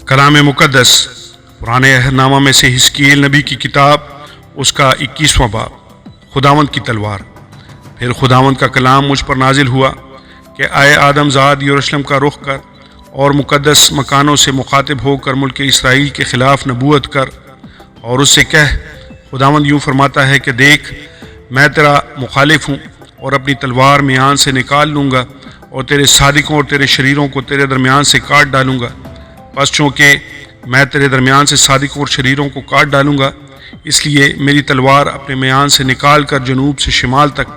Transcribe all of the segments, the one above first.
کلام مقدس پرانے عہد نامہ میں سے حزقیل نبی کی کتاب، اس کا 21واں باب، خداوند کی تلوار۔ پھر خداوند کا کلام مجھ پر نازل ہوا کہ اے آدم زاد، یروشلم کا رخ کر اور مقدس مکانوں سے مخاطب ہو کر ملک اسرائیل کے خلاف نبوت کر اور اس سے کہہ، خداوند یوں فرماتا ہے کہ دیکھ، میں تیرا مخالف ہوں اور اپنی تلوار میان سے نکال لوں گا اور تیرے صادقوں اور تیرے شریروں کو تیرے درمیان سے کاٹ ڈالوں گا۔ بس چونکہ میں تیرے درمیان سے صادقوں اور شریروں کو کاٹ ڈالوں گا، اس لیے میری تلوار اپنے میان سے نکال کر جنوب سے شمال تک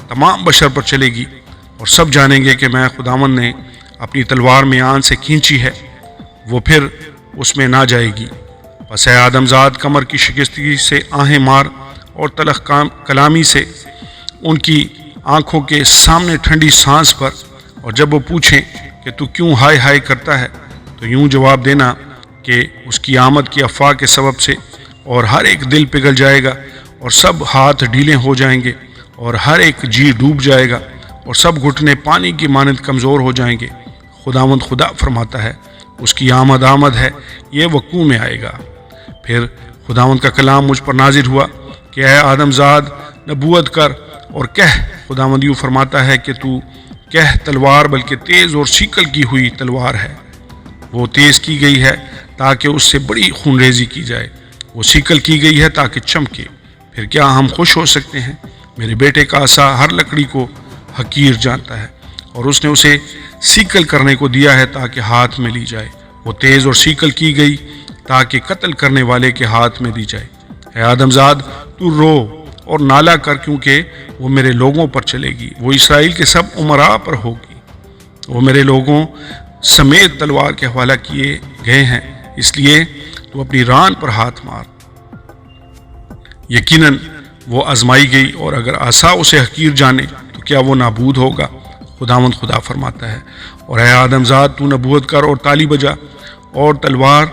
تمام بشر پر چلے گی، اور سب جانیں گے کہ میں خداوند نے اپنی تلوار میان سے کھینچی ہے، وہ پھر اس میں نہ جائے گی۔ پس اے آدم زاد، کمر کی شکستگی سے آہیں مار اور تلخ کلامی سے ان کی آنکھوں کے سامنے ٹھنڈی سانس پر، اور جب وہ پوچھیں کہ تو کیوں ہائے ہائے کرتا ہے تو یوں جواب دینا کہ اس کی آمد کی افواہ کے سبب سے اور ہر ایک دل پگھل جائے گا اور سب ہاتھ ڈھیلے ہو جائیں گے اور ہر ایک جی ڈوب جائے گا اور سب گھٹنے پانی کی مانند کمزور ہو جائیں گے۔ خداوند خدا فرماتا ہے، اس کی آمد ہے، یہ وقوع میں آئے گا۔ پھر خداوند کا کلام مجھ پر نازل ہوا کہ اے آدم زاد، نبوت کر اور کہہ، خداوند یوں فرماتا ہے کہ تو کہہ، تلوار بلکہ تیز اور سیکل کی ہوئی تلوار ہے، وہ تیز کی گئی ہے تاکہ اس سے بڑی خون ریزی کی جائے، وہ سیکل کی گئی ہے تاکہ چمکے۔ پھر کیا ہم خوش ہو سکتے ہیں؟ میرے بیٹے کا عصا ہر لکڑی کو حقیر جانتا ہے، اور اس نے اسے سیکل کرنے کو دیا ہے تاکہ ہاتھ میں لی جائے، وہ تیز اور سیکل کی گئی تاکہ قتل کرنے والے کے ہاتھ میں دی جائے۔ اے آدم زاد، تو رو اور نالا کر، کیونکہ وہ میرے لوگوں پر چلے گی، وہ اسرائیل کے سب امراء پر ہوگی، وہ میرے لوگوں سمیت تلوار کے حوالہ کیے گئے ہیں، اس لیے تو اپنی ران پر ہاتھ مار۔ یقیناً وہ آزمائی گئی، اور اگر عصا اسے حقیر جانے تو کیا وہ نابود ہوگا؟ خداوند خدا فرماتا ہے۔ اور اے آدم زاد، تو نبوت کر اور تالی بجا، اور تلوار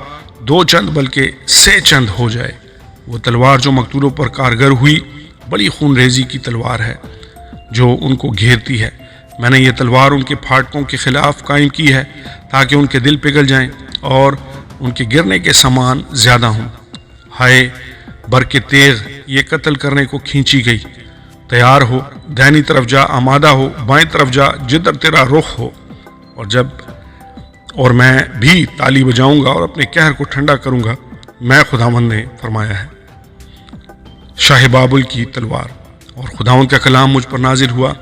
دو چند بلکہ 6 چند ہو جائے۔ وہ تلوار جو مقتولوں پر کارگر ہوئی بڑی خون ریزی کی تلوار ہے جو ان کو گھیرتی ہے۔ میں نے یہ تلوار ان کے پھاٹکوں کے خلاف قائم کی ہے تاکہ ان کے دل پگھل جائیں اور ان کے گرنے کے سامان زیادہ ہوں۔ ہائے برق تیغ، یہ قتل کرنے کو کھینچی گئی، تیار ہو، دائنی طرف جا، آمادہ ہو، بائیں طرف جا، جدھر تیرا رخ ہو، اور میں بھی تالی بجاؤں گا اور اپنے قہر کو ٹھنڈا کروں گا، میں خداوند نے فرمایا ہے۔ شاہ بابل کی تلوار۔ اور خداوند کا کلام مجھ پر نازل ہوا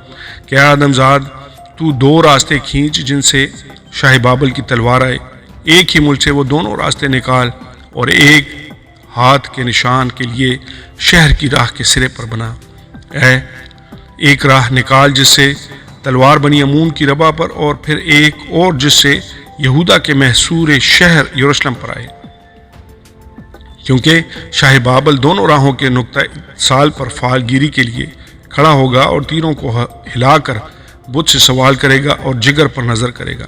کہ آدم زاد، تو 2 راستے کھینچ جن سے شاہ بابل کی تلوار آئے، ایک ہی ملک سے وہ دونوں راستے نکال، اور ایک ہاتھ کے نشان کے لیے شہر کی راہ کے سرے پر بنا۔ ایک راہ نکال جس سے تلوار بنی امون کی ربا پر، اور پھر ایک اور جس سے یہودا کے محصور شہر یروشلم پر آئے، کیونکہ شاہ بابل دونوں راہوں کے نقطہ اتصال پر فال گیری کے لیے کھڑا ہوگا اور تیروں کو ہلا کر بت سے سوال کرے گا اور جگر پر نظر کرے گا۔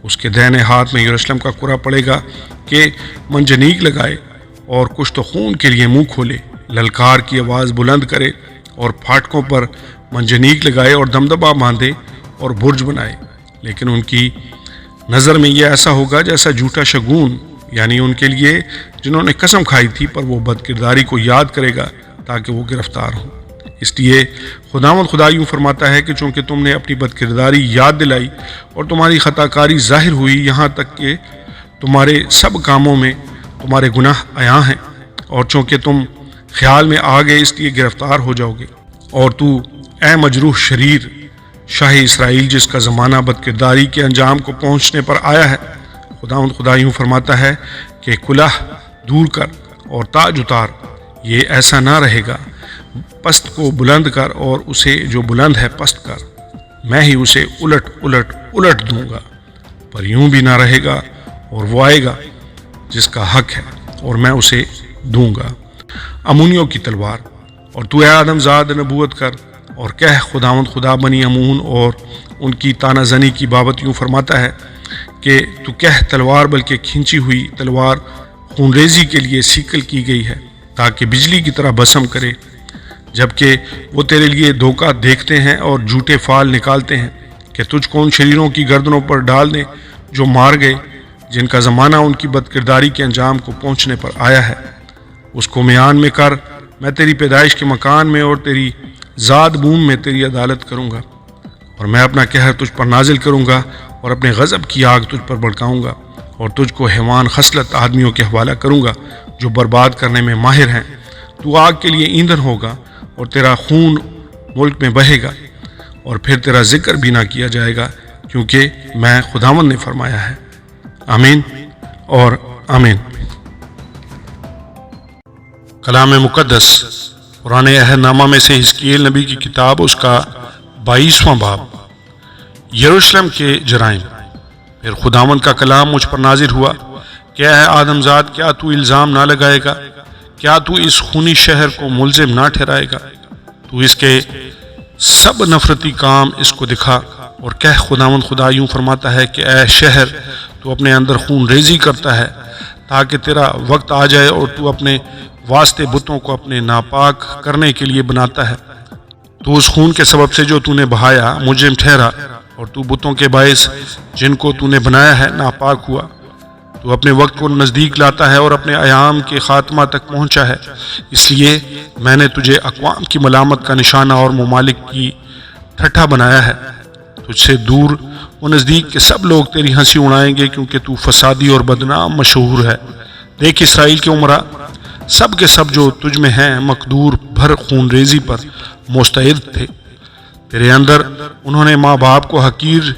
اس کے دائنے ہاتھ میں یروشلم کا کرہ پڑے گا کہ منجنیق لگائے اور کشت و خون کے لیے منہ کھولے، للکار کی آواز بلند کرے اور پھاٹکوں پر منجنیق لگائے اور دمدمہ باندھے اور برج بنائے۔ لیکن ان کی نظر میں یہ ایسا ہوگا جیسا جھوٹا شگون، یعنی ان کے لیے جنہوں نے قسم کھائی تھی، پر وہ بد کرداری کو یاد کرے گا تاکہ وہ گرفتار ہوں۔ اس لیے خداوند خدا یوں فرماتا ہے کہ چونکہ تم نے اپنی بد کرداری یاد دلائی اور تمہاری خطا کاری ظاہر ہوئی، یہاں تک کہ تمہارے سب کاموں میں تمہارے گناہ عیاں ہیں، اور چونکہ تم خیال میں آ گئے، اس لیے گرفتار ہو جاؤ گے۔ اور تو اے مجروح شریر، شاہ اسرائیل، جس کا زمانہ بد کرداری کے انجام کو پہنچنے پر آیا ہے، خداوند خدا یوں فرماتا ہے کہ کلاه دور کر اور تاج اتار، یہ ایسا نہ رہے گا۔ پست کو بلند کر اور اسے جو بلند ہے پست کر، میں ہی اسے الٹ دوں گا، پر یوں بھی نہ رہے گا، اور وہ آئے گا جس کا حق ہے اور میں اسے دوں گا۔ امونیوں کی تلوار۔ اور تو اے آدم زاد، نبوت کر اور کہہ، خداوند خدا بنی امون اور ان کی تانہ زنی کی بابت یوں فرماتا ہے کہ تو کہہ، تلوار بلکہ کھینچی ہوئی تلوار خون ریزی کے لیے سیکل کی گئی ہے تاکہ بجلی کی طرح بسم کرے، جبکہ وہ تیرے لیے دھوکہ دیکھتے ہیں اور جھوٹے فال نکالتے ہیں کہ تجھ کو ان شریروں کی گردنوں پر ڈال دیں جو مار گئے، جن کا زمانہ ان کی بدکرداری کے انجام کو پہنچنے پر آیا ہے، اس کو میان میں کر، میں تیری پیدائش کے مکان میں اور تیری زاد بوم میں تیری عدالت کروں گا، اور میں اپنا قہر تجھ پر نازل کروں گا اور اپنے غضب کی آگ تجھ پر بھڑکاؤں گا، اور تجھ کو حیوان خصلت آدمیوں کے حوالہ کروں گا جو برباد کرنے میں ماہر ہیں۔ تو آگ کے لیے ایندھن ہوگا اور تیرا خون ملک میں بہے گا، اور پھر تیرا ذکر بھی نہ کیا جائے گا، کیونکہ میں خداوند نے فرمایا ہے۔ آمین اور آمین۔ کلام مقدس قرآن عہد نامہ میں سے حزقیل نبی کی کتاب، اس کا 22واں باب۔ یروشلم کے جرائم۔ پھر خداوند کا کلام مجھ پر نازل ہوا کہ اے آدم زاد، کیا تو الزام نہ لگائے گا؟ کیا تو اس خونی شہر کو ملزم نہ ٹھہرائے گا؟ تو اس کے سب نفرتی کام اس کو دکھا اور کہہ، خداوند خدا یوں فرماتا ہے کہ اے شہر، تو اپنے اندر خون ریزی کرتا ہے تاکہ تیرا وقت آ جائے، اور تو اپنے واسطے بتوں کو اپنے ناپاک کرنے کے لیے بناتا ہے۔ تو اس خون کے سبب سے جو تو نے بہایا مجرم ٹھہرا، اور تو بتوں کے باعث جن کو تو نے بنایا ہے ناپاک ہوا۔ تو اپنے وقت کو نزدیک لاتا ہے اور اپنے ایام کے خاتمہ تک پہنچا ہے، اس لیے میں نے تجھے اقوام کی ملامت کا نشانہ اور ممالک کی ٹھٹھا بنایا ہے۔ تجھ سے دور و نزدیک کے سب لوگ تیری ہنسی اڑائیں گے، کیونکہ تو فسادی اور بدنام مشہور ہے۔ دیکھ، اسرائیل کے عمرا سب کے سب جو تجھ میں ہیں مقدور بھر خون ریزی پر مستعد تھے۔ تیرے اندر انہوں نے ماں باپ کو حقیر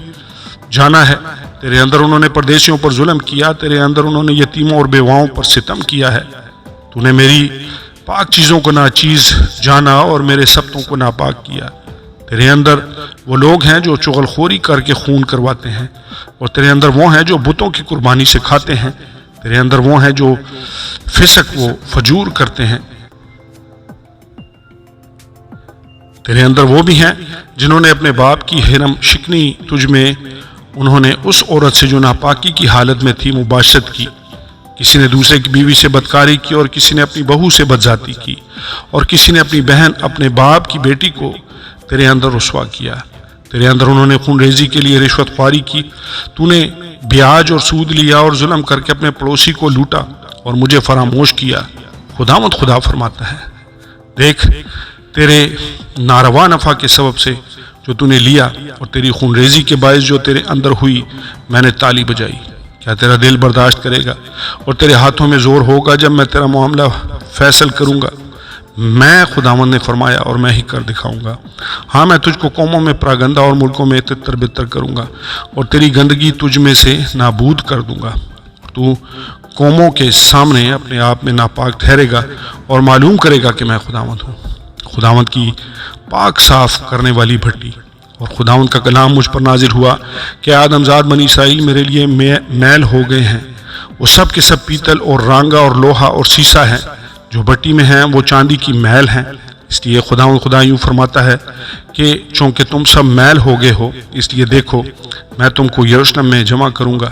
جانا ہے، تیرے اندر انہوں نے پردیسیوں پر ظلم کیا، تیرے اندر انہوں نے یتیموں اور بیواؤں پر ستم کیا ہے۔ تو نے میری پاک چیزوں کو ناچیز جانا اور میرے سبتوں کو ناپاک کیا۔ تیرے اندر وہ لوگ ہیں جو چغل خوری کر کے خون کرواتے ہیں، اور تیرے اندر وہ ہیں جو بتوں کی قربانی سے کھاتے ہیں۔ تیرے اندر وہ ہیں جو فسق و فجور کرتے ہیں۔ تیرے اندر وہ بھی ہیں جنہوں نے اپنے باپ کی حرم شکنی تجھ میں، انہوں نے اس عورت سے جو ناپاکی کی حالت میں تھی مباشرت کی۔ کسی نے دوسرے کی بیوی سے بدکاری کی، اور کسی نے اپنی بہو سے بدذاتی کی، اور کسی نے اپنی بہن اپنے باپ کی بیٹی کو تیرے اندر رسوا کیا۔ تیرے اندر انہوں نے خون ریزی کے لیے رشوت خواری کی۔ تو نے بیاج اور سود لیا اور ظلم کر کے اپنے پڑوسی کو لوٹا اور مجھے فراموش کیا۔ خداوند خدا فرماتا ہے، دیکھ، تیرے ناروا نفع کے سبب سے جو تو نے لیا اور تیری خون ریزی کے باعث جو تیرے اندر ہوئی، میں نے تالی بجائی۔ کیا تیرا دل برداشت کرے گا اور تیرے ہاتھوں میں زور ہوگا جب میں تیرا معاملہ فیصل کروں گا؟ میں خداوند نے فرمایا اور میں ہی کر دکھاؤں گا۔ ہاں، میں تجھ کو قوموں میں پراگندہ اور ملکوں میں تتر بتر کروں گا، اور تیری گندگی تجھ میں سے نابود کر دوں گا۔ تو قوموں کے سامنے اپنے آپ میں ناپاک ٹھہرے گا اور معلوم کرے گا کہ میں خداوند ہوں۔ خداوند کی پاک صاف کرنے والی بھٹی۔ اور خداوند کا کلام مجھ پر نازل ہوا کہ آدم زاد بنی اسرائیل میرے لیے میل ہو گئے ہیں، وہ سب کے سب پیتل اور رانگا اور لوہا اور سیسا ہیں، جو بھٹی میں ہیں وہ چاندی کی میل ہیں۔ اس لیے خداوند خدا یوں فرماتا ہے کہ چونکہ تم سب میل ہو گئے ہو، اس لیے دیکھو، میں تم کو یروشلم میں جمع کروں گا،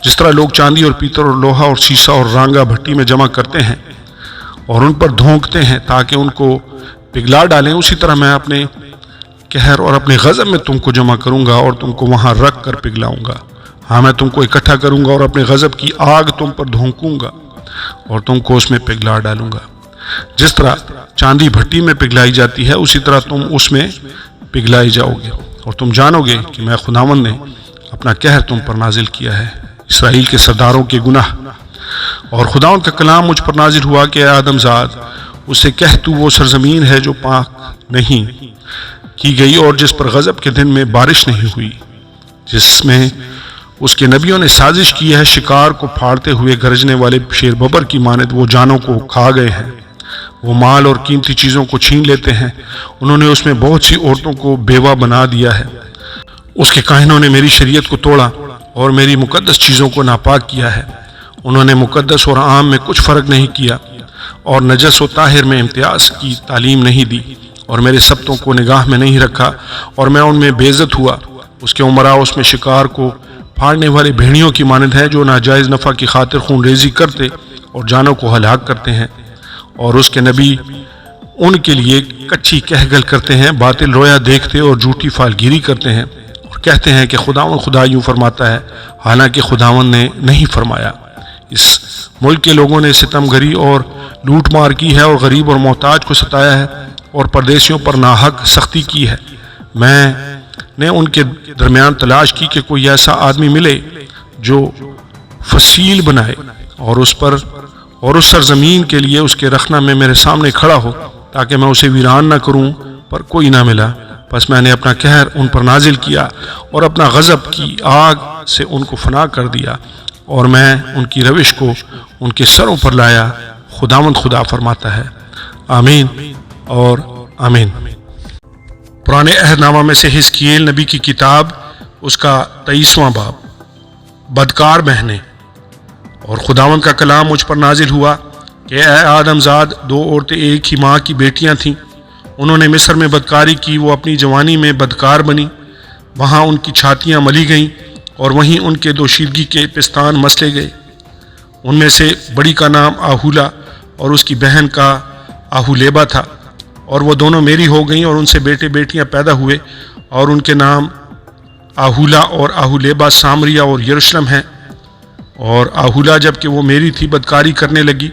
جس طرح لوگ چاندی اور پیتل اور لوہا اور سیسا اور رانگا بھٹی میں جمع کرتے ہیں اور ان پر دھونکتے ہیں تاکہ ان کو پگھلا ڈالیں، اسی طرح میں اپنے قہر اور اپنے غضب میں تم کو جمع کروں گا اور تم کو وہاں رکھ کر پگھلاؤں گا۔ ہاں، میں تم کو اکٹھا کروں گا اور اپنے غضب کی آگ تم پر دھونکوں گا اور تم کو اس میں پگھلا ڈالوں گا۔ جس طرح چاندی بھٹی میں پگھلائی جاتی ہے، اسی طرح تم اس میں پگھلائی جاؤ گے، اور تم جانو گے کہ میں خداوند نے اپنا قہر تم پر نازل کیا ہے، اسرائیل کے سرداروں کے گناہ۔ اور خداوند کا کلام مجھ پر نازل ہوا کہ اے آدم زاد، اس سے کہہ، تو وہ سرزمین ہے جو پاک نہیں کی گئی اور جس پر غضب کے دن میں بارش نہیں ہوئی، جس میں اس کے نبیوں نے سازش کی ہے، شکار کو پھاڑتے ہوئے گرجنے والے شیر ببر کی مانند وہ جانوں کو کھا گئے ہیں، وہ مال اور قیمتی چیزوں کو چھین لیتے ہیں، انہوں نے اس میں بہت سی عورتوں کو بیوہ بنا دیا ہے۔ اس کے کاہنوں نے میری شریعت کو توڑا اور میری مقدس چیزوں کو ناپاک کیا ہے، انہوں نے مقدس اور عام میں کچھ فرق نہیں کیا اور نجس و طاہر میں امتیاز کی تعلیم نہیں دی اور میرے سبتوں کو نگاہ میں نہیں رکھا اور میں ان میں بے عزت ہوا۔ اس کے عمراء اس میں شکار کو پھاڑنے والے بھیڑیوں کی مانند ہیں جو ناجائز نفع کی خاطر خون ریزی کرتے اور جانوں کو ہلاک کرتے ہیں، اور اس کے نبی ان کے لیے کچی کہگل کرتے ہیں، باطل رویا دیکھتے اور جھوٹی فالگیری کرتے ہیں اور کہتے ہیں کہ خداوند خدا یوں فرماتا ہے، حالانکہ خداوند نے نہیں فرمایا۔ اس ملک کے لوگوں نے ستم گری اور لوٹ مار کی ہے اور غریب اور محتاج کو ستایا ہے اور پردیسیوں پر ناحق سختی کی ہے۔ میں نے ان کے درمیان تلاش کی کہ کوئی ایسا آدمی ملے جو فصیل بنائے اور اس سرزمین کے لیے اس کے رخنہ میں میرے سامنے کھڑا ہو تاکہ میں اسے ویران نہ کروں، پر کوئی نہ ملا۔ پس میں نے اپنا قہر ان پر نازل کیا اور اپنا غضب کی آگ سے ان کو فنا کر دیا، اور میں ان کی روش کو ان کے سروں پر لایا۔ خداوند خدا فرماتا ہے، آمین اور آمین۔ پرانے عہد نامہ میں سے حزقیل نبی کی کتاب، اس کا 23واں باب، بدکار بہنیں۔ اور خداوند کا کلام مجھ پر نازل ہوا کہ اے آدم زاد، 2 عورتیں ایک ہی ماں کی بیٹیاں تھیں، انہوں نے مصر میں بدکاری کی، وہ اپنی جوانی میں بدکار بنی، وہاں ان کی چھاتیاں ملی گئیں اور وہیں ان کے دوشیدگی کے پستان مسلے گئے۔ ان میں سے بڑی کا نام آہولا اور اس کی بہن کا آہولیبا تھا، اور وہ دونوں میری ہو گئیں اور ان سے بیٹے بیٹیاں پیدا ہوئے، اور ان کے نام آہولا اور آہولیبا سامریا اور یروشلم ہیں۔ اور آہولا جب کہ وہ میری تھی بدکاری کرنے لگی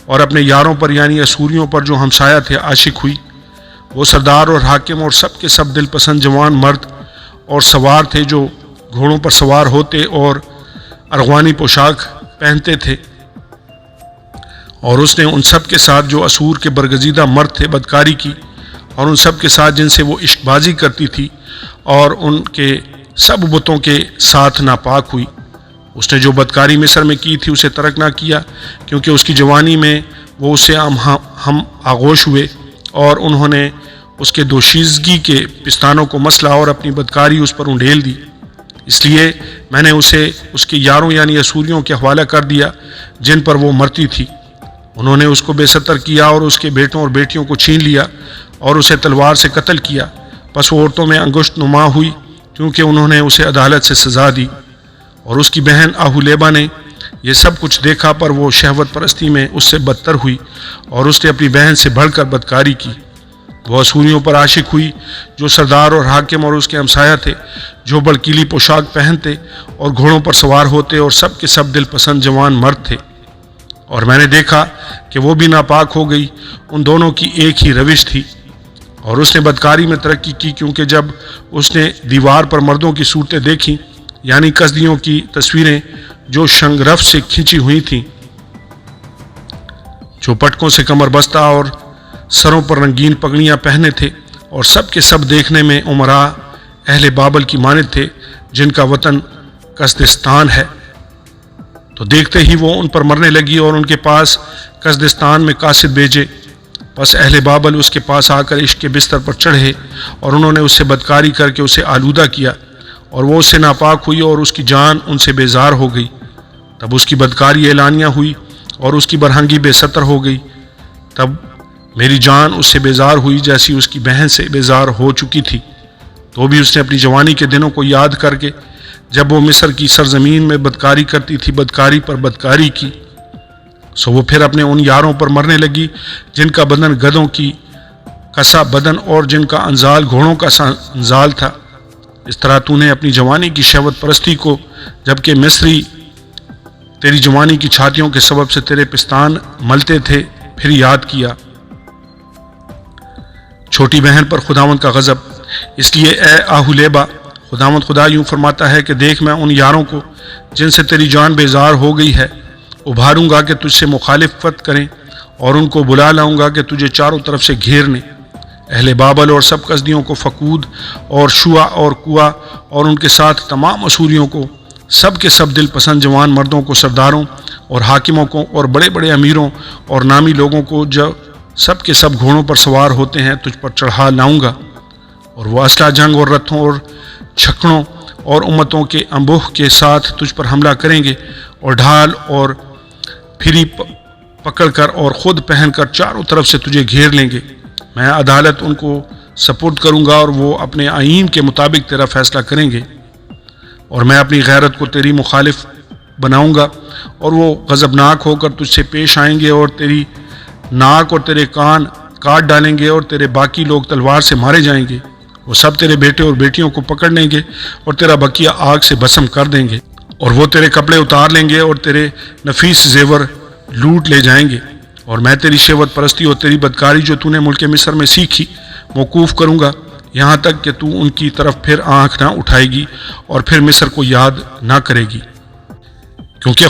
اور اپنے یاروں پر یعنی اسوریوں پر جو ہمسایہ تھے عاشق ہوئی۔ وہ سردار اور حاکم اور سب کے سب دل پسند جوان مرد اور سوار تھے جو گھوڑوں پر سوار ہوتے اور ارغوانی پوشاک پہنتے تھے، اور اس نے ان سب کے ساتھ جو اسور کے برگزیدہ مرد تھے بدکاری کی، اور ان سب کے ساتھ جن سے وہ عشق بازی کرتی تھی، اور ان کے سب بتوں کے ساتھ ناپاک ہوئی۔ اس نے جو بدکاری مصر میں کی تھی اسے ترک نہ کیا، کیونکہ اس کی جوانی میں وہ اس سے ہم آغوش ہوئے، اور انہوں نے اس کے دوشیزگی کے پستانوں کو مسلا اور اپنی بدکاری اس پر انڈیل دی۔ اس لیے میں نے اسے اس کے یاروں یعنی اسوریوں کے حوالہ کر دیا جن پر وہ مرتی تھی۔ انہوں نے اس کو بے ستر کیا اور اس کے بیٹوں اور بیٹیوں کو چھین لیا اور اسے تلوار سے قتل کیا۔ پس وہ عورتوں میں انگشت نما ہوئی، کیونکہ انہوں نے اسے عدالت سے سزا دی۔ اور اس کی بہن آہولیبا نے یہ سب کچھ دیکھا، پر وہ شہوت پرستی میں اس سے بدتر ہوئی اور اس نے اپنی بہن سے بڑھ کر بدکاری کی۔ وہ اسوریوں پر عاشق ہوئی جو سردار اور حاکم اور اس کے ہمسایہ تھے، جو بڑکیلی پوشاک پہنتے اور گھوڑوں پر سوار ہوتے اور سب کے سب دل پسند جوان مرد تھے۔ اور میں نے دیکھا کہ وہ بھی ناپاک ہو گئی، ان دونوں کی ایک ہی روش تھی۔ اور اس نے بدکاری میں ترقی کی، کیونکہ جب اس نے دیوار پر مردوں کی صورتیں دیکھیں یعنی کسدیوں کی تصویریں جو شنگرف سے کھنچی ہوئی تھیں، جو پٹکوں سے کمر بستہ اور سروں پر رنگین پگڑیاں پہنے تھے، اور سب کے سب دیکھنے میں عمراء اہل بابل کی مانند تھے جن کا وطن کسدستان ہے، تو دیکھتے ہی وہ ان پر مرنے لگی اور ان کے پاس کسدستان میں قاصد بھیجے۔ پس اہل بابل اس کے پاس آ کر عشق کے بستر پر چڑھے، اور انہوں نے اس سے بدکاری کر کے اسے آلودہ کیا، اور وہ اس سے ناپاک ہوئی اور اس کی جان ان سے بیزار ہو گئی۔ تب اس کی بدکاری اعلانیہ ہوئی اور اس کی برہنگی بے ستر ہو گئی۔ تب میری جان اس سے بیزار ہوئی جیسی اس کی بہن سے بیزار ہو چکی تھی۔ تو بھی اس نے اپنی جوانی کے دنوں کو یاد کر کے جب وہ مصر کی سرزمین میں بدکاری کرتی تھی بدکاری پر بدکاری کی۔ سو وہ پھر اپنے ان یاروں پر مرنے لگی جن کا بدن گدھوں کی کسا بدن اور جن کا انزال گھوڑوں کا انزال تھا۔ اس طرح تو نے اپنی جوانی کی شہوت پرستی کو، جبکہ مصری تیری جوانی کی چھاتیوں کے سبب سے تیرے پستان ملتے تھے، پھر یاد کیا۔ چھوٹی بہن پر خداوند کا غضب۔ اس لیے اے آہولیبا، خداوند خدا یوں فرماتا ہے کہ دیکھ، میں ان یاروں کو جن سے تیری جان بیزار ہو گئی ہے ابھاروں گا کہ تجھ سے مخالفت کریں، اور ان کو بلا لاؤں گا کہ تجھے چاروں طرف سے گھیر لیں۔ اہل بابل اور سب کسدیوں کو، فقود اور شوا اور کوا اور ان کے ساتھ تمام اسوریوں کو، سب کے سب دل پسند جوان مردوں کو، سرداروں اور حاکموں کو اور بڑے بڑے امیروں اور نامی لوگوں کو جو سب کے سب گھوڑوں پر سوار ہوتے ہیں تجھ پر چڑھا لاؤں گا، اور وہ اسلحہ جنگ اور رتھوں اور چھکڑوں اور امتوں کے انبوہ کے ساتھ تجھ پر حملہ کریں گے، اور ڈھال اور پھری پکڑ کر اور خود پہن کر چاروں طرف سے تجھے گھیر لیں گے۔ میں عدالت ان کو سپرد کروں گا اور وہ اپنے آئین کے مطابق تیرا فیصلہ کریں گے، اور میں اپنی غیرت کو تیری مخالف بناؤں گا، اور وہ غضبناک ہو کر تجھ سے پیش آئیں گے اور تیری ناک اور تیرے کان کاٹ ڈالیں گے، اور تیرے باقی لوگ تلوار سے مارے جائیں گے۔ وہ سب تیرے بیٹے اور بیٹیوں کو پکڑ لیں گے اور تیرا بقیہ آگ سے بھسم کر دیں گے، اور وہ تیرے کپڑے اتار لیں گے اور تیرے نفیس زیور لوٹ لے جائیں گے، اور میں تیری شہوت پرستی اور تیری بدکاری جو تو نے ملک مصر میں سیکھی موقوف کروں گا، یہاں تک کہ تو ان کی طرف پھر آنکھ نہ اٹھائے گی اور پھر مصر کو یاد نہ کرے گی۔ کیونکہ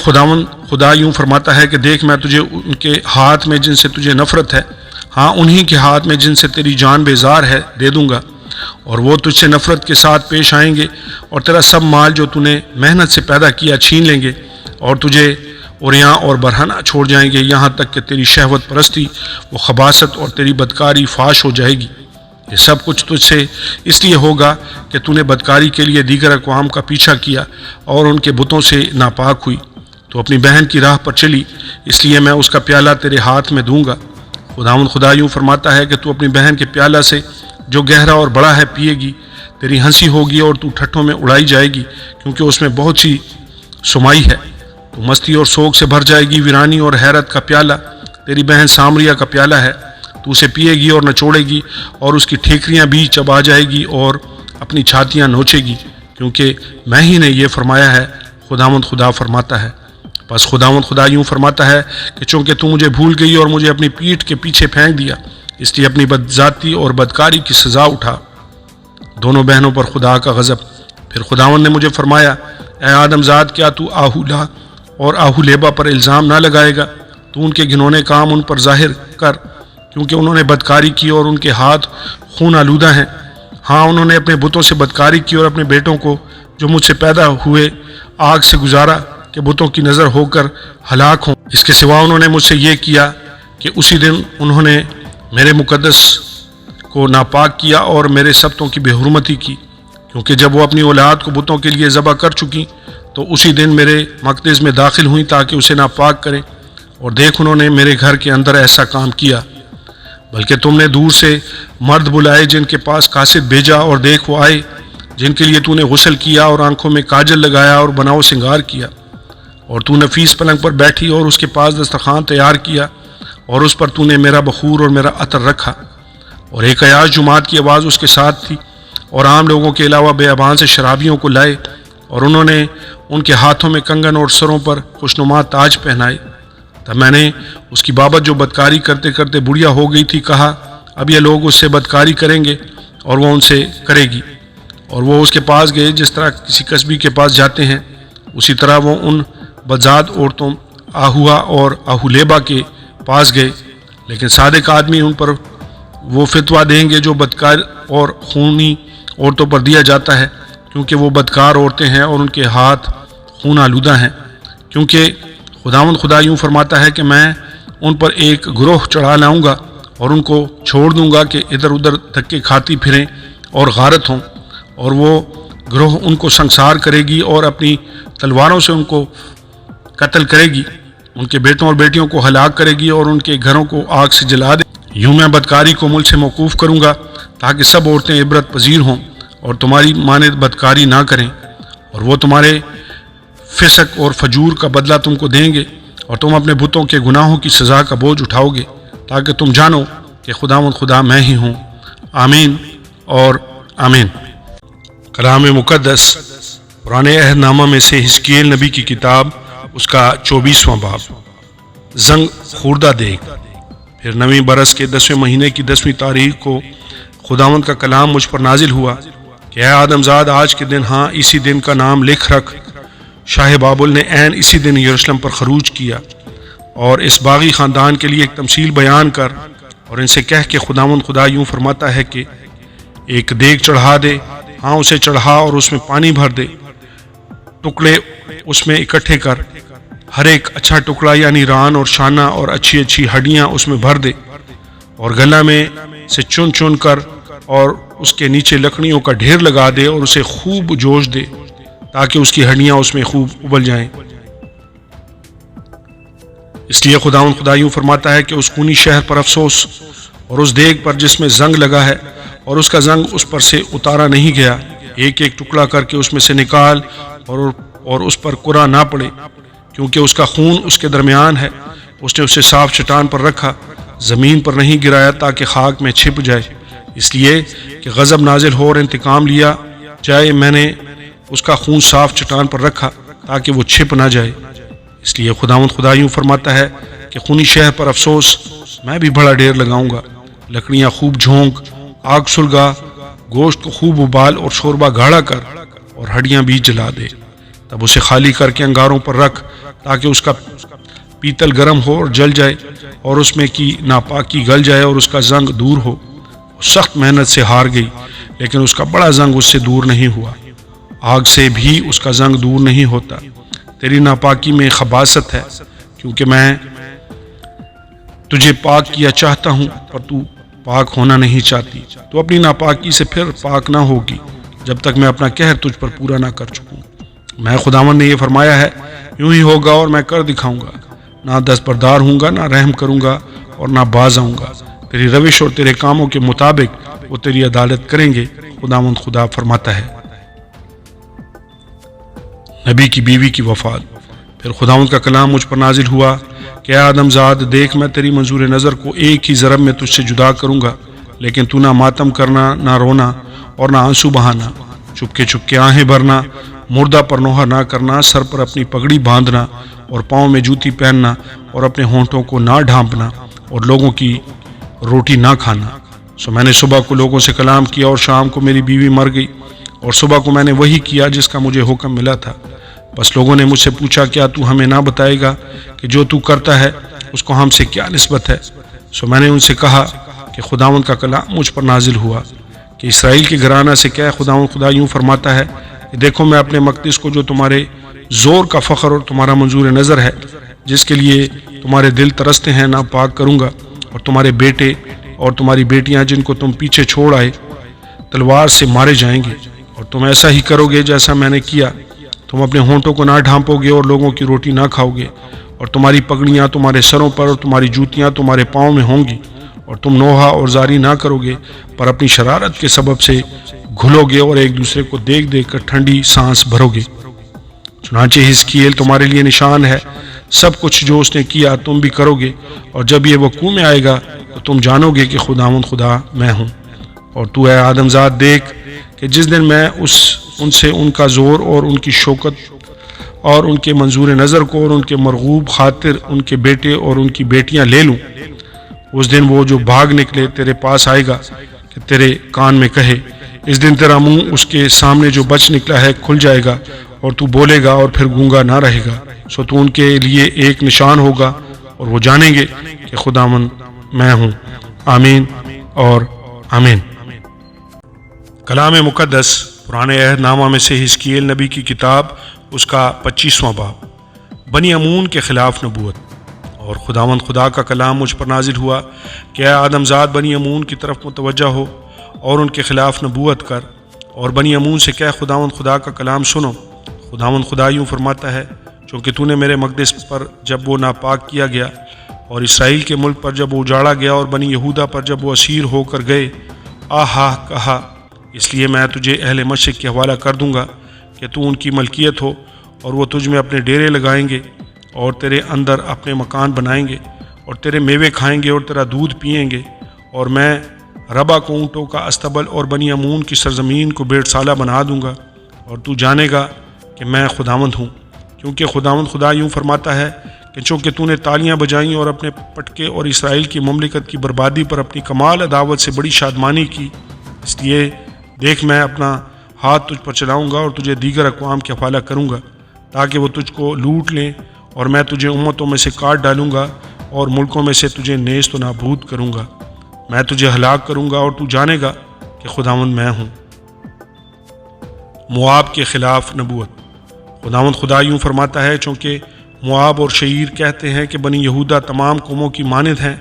خدا یوں فرماتا ہے کہ دیکھ، میں تجھے ان کے ہاتھ میں جن سے تجھے نفرت ہے، ہاں انہی کے ہاتھ میں جن سے تیری جان بیزار ہے دے دوں گا، اور وہ تجھ سے نفرت کے ساتھ پیش آئیں گے اور تیرا سب مال جو تو نے محنت سے پیدا کیا چھین لیں گے، اور تجھے عریاں اور برہنہ چھوڑ جائیں گے، یہاں تک کہ تیری شہوت پرستی وہ خباثت اور تیری بدکاری فاش ہو جائے گی۔ یہ سب کچھ تجھ سے اس لیے ہوگا کہ تو نے بدکاری کے لیے دیگر اقوام کا پیچھا کیا اور ان کے بتوں سے ناپاک ہوئی۔ تو اپنی بہن کی راہ پر چلی، اس لیے میں اس کا پیالہ تیرے ہاتھ میں دوں گا۔ خداوند خدا یوں فرماتا ہے کہ تو اپنی بہن کے پیالہ سے جو گہرا اور بڑا ہے پیے گی، تیری ہنسی ہوگی اور تو ٹھٹھوں میں اڑائی جائے گی، کیونکہ اس میں بہت سی سمائی ہے۔ تو مستی اور سوگ سے بھر جائے گی، ویرانی اور حیرت کا پیالہ تیری بہن سامریا کا پیالہ ہے۔ تو اسے پیے گی اور نچوڑے گی، اور اس کی ٹھیکریاں بھی چبا جائے گی اور اپنی چھاتیاں نوچے گی، کیونکہ میں ہی نے یہ فرمایا ہے، خداوند خدا فرماتا ہے۔ بس خداوند خدا یوں فرماتا ہے کہ چونکہ تو مجھے بھول گئی اور مجھے اپنی پیٹھ کے پیچھے پھینک دیا، اس لیے اپنی بدذاتی اور بدکاری کی سزا اٹھا۔ دونوں بہنوں پر خدا کا غضب۔ پھر خداوند نے مجھے فرمایا، اے آدم زاد، کیا تو آہولا اور آہولیبا پر الزام نہ لگائے گا؟ تو ان کے گھنونے کام ان پر ظاہر کر، کیونکہ انہوں نے بدکاری کی اور ان کے ہاتھ خون آلودہ ہیں۔ ہاں، انہوں نے اپنے بتوں سے بدکاری کی اور اپنے بیٹوں کو جو مجھ سے پیدا ہوئے آگ سے گزارا کہ بتوں کی نظر ہو کر ہلاک ہوں۔ اس کے سوا انہوں نے مجھ سے یہ کیا کہ اسی دن انہوں نے میرے مقدس کو ناپاک کیا اور میرے سبتوں کی بے حرمتی کی، کیونکہ جب وہ اپنی اولاد کو بتوں کے لیے ذبح کر چکی تو اسی دن میرے مقدس میں داخل ہوئیں تاکہ اسے ناپاک کریں، اور دیکھ انہوں نے میرے گھر کے اندر ایسا کام کیا۔ بلکہ تم نے دور سے مرد بلائے جن کے پاس قاصد بھیجا، اور دیکھ وہ آئے جن کے لیے تو نے غسل کیا اور آنکھوں میں کاجل لگایا اور بناؤ سنگار کیا، اور تو نفیس پلنگ پر بیٹھی اور اس کے پاس دسترخوان تیار کیا، اور اس پر تو نے میرا بخور اور میرا عطر رکھا۔ اور ایک عیاش جماعت کی آواز اس کے ساتھ تھی، اور عام لوگوں کے علاوہ بیابان سے شرابیوں کو لائے، اور انہوں نے ان کے ہاتھوں میں کنگن اور سروں پر خوشنما تاج پہنائے۔ تب میں نے اس کی بابت جو بدکاری کرتے کرتے بڑھیا ہو گئی تھی کہا، اب یہ لوگ اس سے بدکاری کریں گے اور وہ ان سے کرے گی۔ اور وہ اس کے پاس گئے جس طرح کسی قصبی کے پاس جاتے ہیں، اسی طرح وہ ان بدزاد عورتوں آہوا اور آہولیبا کے پاس گئے، لیکن صادق آدمی ان پر وہ فتویٰ دیں گے جو بدکار اور خونی عورتوں پر دیا جاتا ہے، کیونکہ وہ بدکار عورتیں ہیں اور ان کے ہاتھ خون آلودہ ہیں۔ کیونکہ خداوند خدا یوں فرماتا ہے کہ میں ان پر ایک گروہ چڑھا لاؤں گا اور ان کو چھوڑ دوں گا کہ ادھر ادھر دھکے کھاتی پھریں اور غارت ہوں، اور وہ گروہ ان کو سنسار کرے گی اور اپنی تلواروں سے ان کو قتل کرے گی، ان کے بیٹوں اور بیٹیوں کو ہلاک کرے گی اور ان کے گھروں کو آگ سے جلا دے۔ یوں میں بدکاری کو ملک سے موقوف کروں گا تاکہ سب عورتیں عبرت پذیر ہوں اور تمہاری مانند بدکاری نہ کریں، اور وہ تمہارے فسق اور فجور کا بدلہ تم کو دیں گے، اور تم اپنے بتوں کے گناہوں کی سزا کا بوجھ اٹھاؤ گے، تاکہ تم جانو کہ خداوند خدا میں ہی ہوں۔ آمین اور آمین۔ کلام مقدس پرانے عہد نامہ میں سے حزقیل نبی کی کتاب، اس کا 24واں باب۔ زنگ خوردہ دیگ۔ پھر 9ویں برس کے 10ویں مہینے کی 10ویں تاریخ کو خداوند کا کلام مجھ پر نازل ہوا کہ اے آدم زاد، آج کے دن، ہاں اسی دن کا نام لکھ رکھ۔ شاہ بابل نے عین اسی دن یروشلم پر خروج کیا، اور اس باغی خاندان کے لیے ایک تمثیل بیان کر اور ان سے کہہ کہ خداوند خدا یوں فرماتا ہے کہ ایک دیگ چڑھا دے، ہاں اسے چڑھا اور اس میں پانی بھر دے، ٹکڑے اس میں اکٹھے کر، ہر ایک اچھا ٹکڑا یعنی ران اور شانہ اور اچھی اچھی ہڈیاں اس میں بھر دے، اور گلا میں سے چن چن کر اور اس کے نیچے لکڑیوں کا ڈھیر لگا دے اور اسے خوب جوش دے تاکہ اس کی ہڈیاں اس میں خوب ابل جائیں۔ اس لیے خداوند خدا یوں فرماتا ہے کہ اس خونی شہر پر افسوس، اور اس دیگ پر جس میں زنگ لگا ہے اور اس کا زنگ اس پر سے اتارا نہیں گیا، ایک ایک ٹکڑا کر کے اس میں سے نکال اور اس پر کرا نہ پڑے، کیونکہ اس کا خون اس کے درمیان ہے۔ اس نے اسے صاف چٹان پر رکھا، زمین پر نہیں گرایا تاکہ خاک میں چھپ جائے، اس لیے کہ غضب نازل ہو اور انتقام لیا جائے، میں نے اس کا خون صاف چٹان پر رکھا تاکہ وہ چھپ نہ جائے۔ اس لیے خداوند خدا یوں فرماتا ہے کہ خونی شہر پر افسوس، میں بھی بڑا ڈھیر لگاؤں گا، لکڑیاں خوب جھونک، آگ سلگا، گوشت کو خوب ابال اور شوربہ گاڑھا کر اور ہڈیاں بھی جلا دے، تب اسے خالی کر کے انگاروں پر رکھ تاکہ اس کا پیتل گرم ہو اور جل جائے اور اس میں کی ناپاکی گل جائے اور اس کا زنگ دور ہو۔ وہ سخت محنت سے ہار گئی لیکن اس کا بڑا زنگ اس سے دور نہیں ہوا، آگ سے بھی اس کا زنگ دور نہیں ہوتا۔ تیری ناپاکی میں خباثت ہے، کیونکہ میں تجھے پاک کیا چاہتا ہوں پر تو پاک ہونا نہیں چاہتی۔ تو اپنی ناپاکی سے پھر پاک نہ ہوگی جب تک میں اپنا قہر تجھ پر پورا نہ کر چکوں۔ میں خداوند نے یہ فرمایا ہے، یوں ہی ہوگا اور میں کر دکھاؤں گا، نہ دستبردار ہوں گا، نہ رحم کروں گا اور نہ باز آؤں گا۔ تیری روش اور تیرے کاموں کے مطابق وہ تیری عدالت کریں گے، خداوند خدا فرماتا ہے۔ نبی کی بیوی کی وفات۔ پھر خداوند کا کلام مجھ پر نازل ہوا کہ اے آدم زاد، دیکھ میں تیری منظور نظر کو ایک ہی ضرب میں تجھ سے جدا کروں گا، لیکن تو نہ ماتم کرنا، نہ رونا اور نہ آنسو بہانا، چپکے چپکے آہیں بھرنا، مردہ پر نوحہ نہ کرنا، سر پر اپنی پگڑی باندھنا اور پاؤں میں جوتی پہننا اور اپنے ہونٹوں کو نہ ڈھانپنا اور لوگوں کی روٹی نہ کھانا۔ سو میں نے صبح کو لوگوں سے کلام کیا اور شام کو میری بیوی مر گئی، اور صبح کو میں نے وہی کیا جس کا مجھے حکم ملا تھا۔ بس لوگوں نے مجھ سے پوچھا، کیا تو ہمیں نہ بتائے گا کہ جو تو کرتا ہے اس کو ہم سے کیا نسبت ہے؟ سو میں نے ان سے کہا کہ خداوند کا کلام مجھ پر نازل ہوا کہ اسرائیل کے گھرانہ سے کہہ، خداوند خدا یوں فرماتا ہے کہ دیکھو میں اپنے مقدس کو جو تمہارے زور کا فخر اور تمہارا منظور نظر ہے، جس کے لیے تمہارے دل ترستے ہیں، ناپاک کروں گا، اور تمہارے بیٹے اور تمہاری بیٹیاں جن کو تم پیچھے چھوڑ آئے تلوار سے مارے جائیں گے، اور تم ایسا ہی کرو گے جیسا میں نے کیا۔ تم اپنے ہونٹوں کو نہ ڈھانپو گے اور لوگوں کی روٹی نہ کھاؤ گے، اور تمہاری پگڑیاں تمہارے سروں پر اور تمہاری جوتیاں تمہارے پاؤں میں ہوں گی، اور تم نوحہ اور زاری نہ کرو گے پر اپنی شرارت کے سبب سے گھلو گے اور ایک دوسرے کو دیکھ دیکھ کر ٹھنڈی سانس بھرو گے۔ چنانچہ حزقیل تمہارے لیے نشان ہے، سب کچھ جو اس نے کیا تم بھی کرو گے، اور جب یہ وقوع میں آئے گا تو تم جانو گے کہ خداوند خدا میں ہوں۔ اور تو اے آدم زاد دیکھ کہ جس دن میں ان سے ان کا زور اور ان کی شوکت اور ان کے منظور نظر کو اور ان کے مرغوب خاطر ان کے بیٹے اور ان کی بیٹیاں لے لوں، اس دن وہ جو بھاگ نکلے تیرے پاس آئے گا کہ تیرے کان میں کہے، اس دن تیرا منہ اس کے سامنے جو بچ نکلا ہے کھل جائے گا اور تو بولے گا اور پھر گونگا نہ رہے گا۔ سو تو ان کے لیے ایک نشان ہوگا اور وہ جانیں گے کہ خداوند میں ہوں۔ آمین اور آمین۔ کلام مقدس پرانے عہد نامہ میں سے حزقیل نبی کی کتاب، اس کا 25واں باب، بنی امون کے خلاف نبوت۔ اور خداوند خدا کا کلام مجھ پر نازل ہوا کہ اے آدم زاد، بنی امون کی طرف متوجہ ہو اور ان کے خلاف نبوت کر، اور بنی امون سے کہہ، خداوند خدا کا کلام سنو۔ خداوند خدا یوں فرماتا ہے، چونکہ تو نے میرے مقدس پر جب وہ ناپاک کیا گیا اور اسرائیل کے ملک پر جب وہ اجاڑا گیا اور بنی یہودا پر جب وہ اسیر ہو کر گئے، آہا کہا، اس لیے میں تجھے اہل مشرق کے حوالہ کر دوں گا کہ تو ان کی ملکیت ہو، اور وہ تجھ میں اپنے ڈیرے لگائیں گے اور تیرے اندر اپنے مکان بنائیں گے اور تیرے میوے کھائیں گے اور تیرا دودھ پئیں گے، اور میں ربا کو اونٹوں کا استبل اور بنی امون کی سرزمین کو بیڑ سالہ بنا دوں گا، اور تو جانے گا کہ میں خداوند ہوں۔ کیونکہ خداوند خدا یوں فرماتا ہے کہ چونکہ تو نے تالیاں بجائیں اور اپنے پٹکے اور اسرائیل کی مملکت کی بربادی پر اپنی کمال عداوت سے بڑی شادمانی کی، اس لیے دیکھ میں اپنا ہاتھ تجھ پر چلاؤں گا اور تجھے دیگر اقوام کے حوالہ کروں گا تاکہ وہ تجھ کو لوٹ لیں، اور میں تجھے امتوں میں سے کاٹ ڈالوں گا اور ملکوں میں سے تجھے نیست و نابود کروں گا۔ میں تجھے ہلاک کروں گا اور تو جانے گا کہ خداوند میں ہوں۔ مواب کے خلاف نبوت۔ خداوند خدا یوں فرماتا ہے، چونکہ مواب اور شعیر کہتے ہیں کہ بنی یہودا تمام قوموں کی مانند ہیں،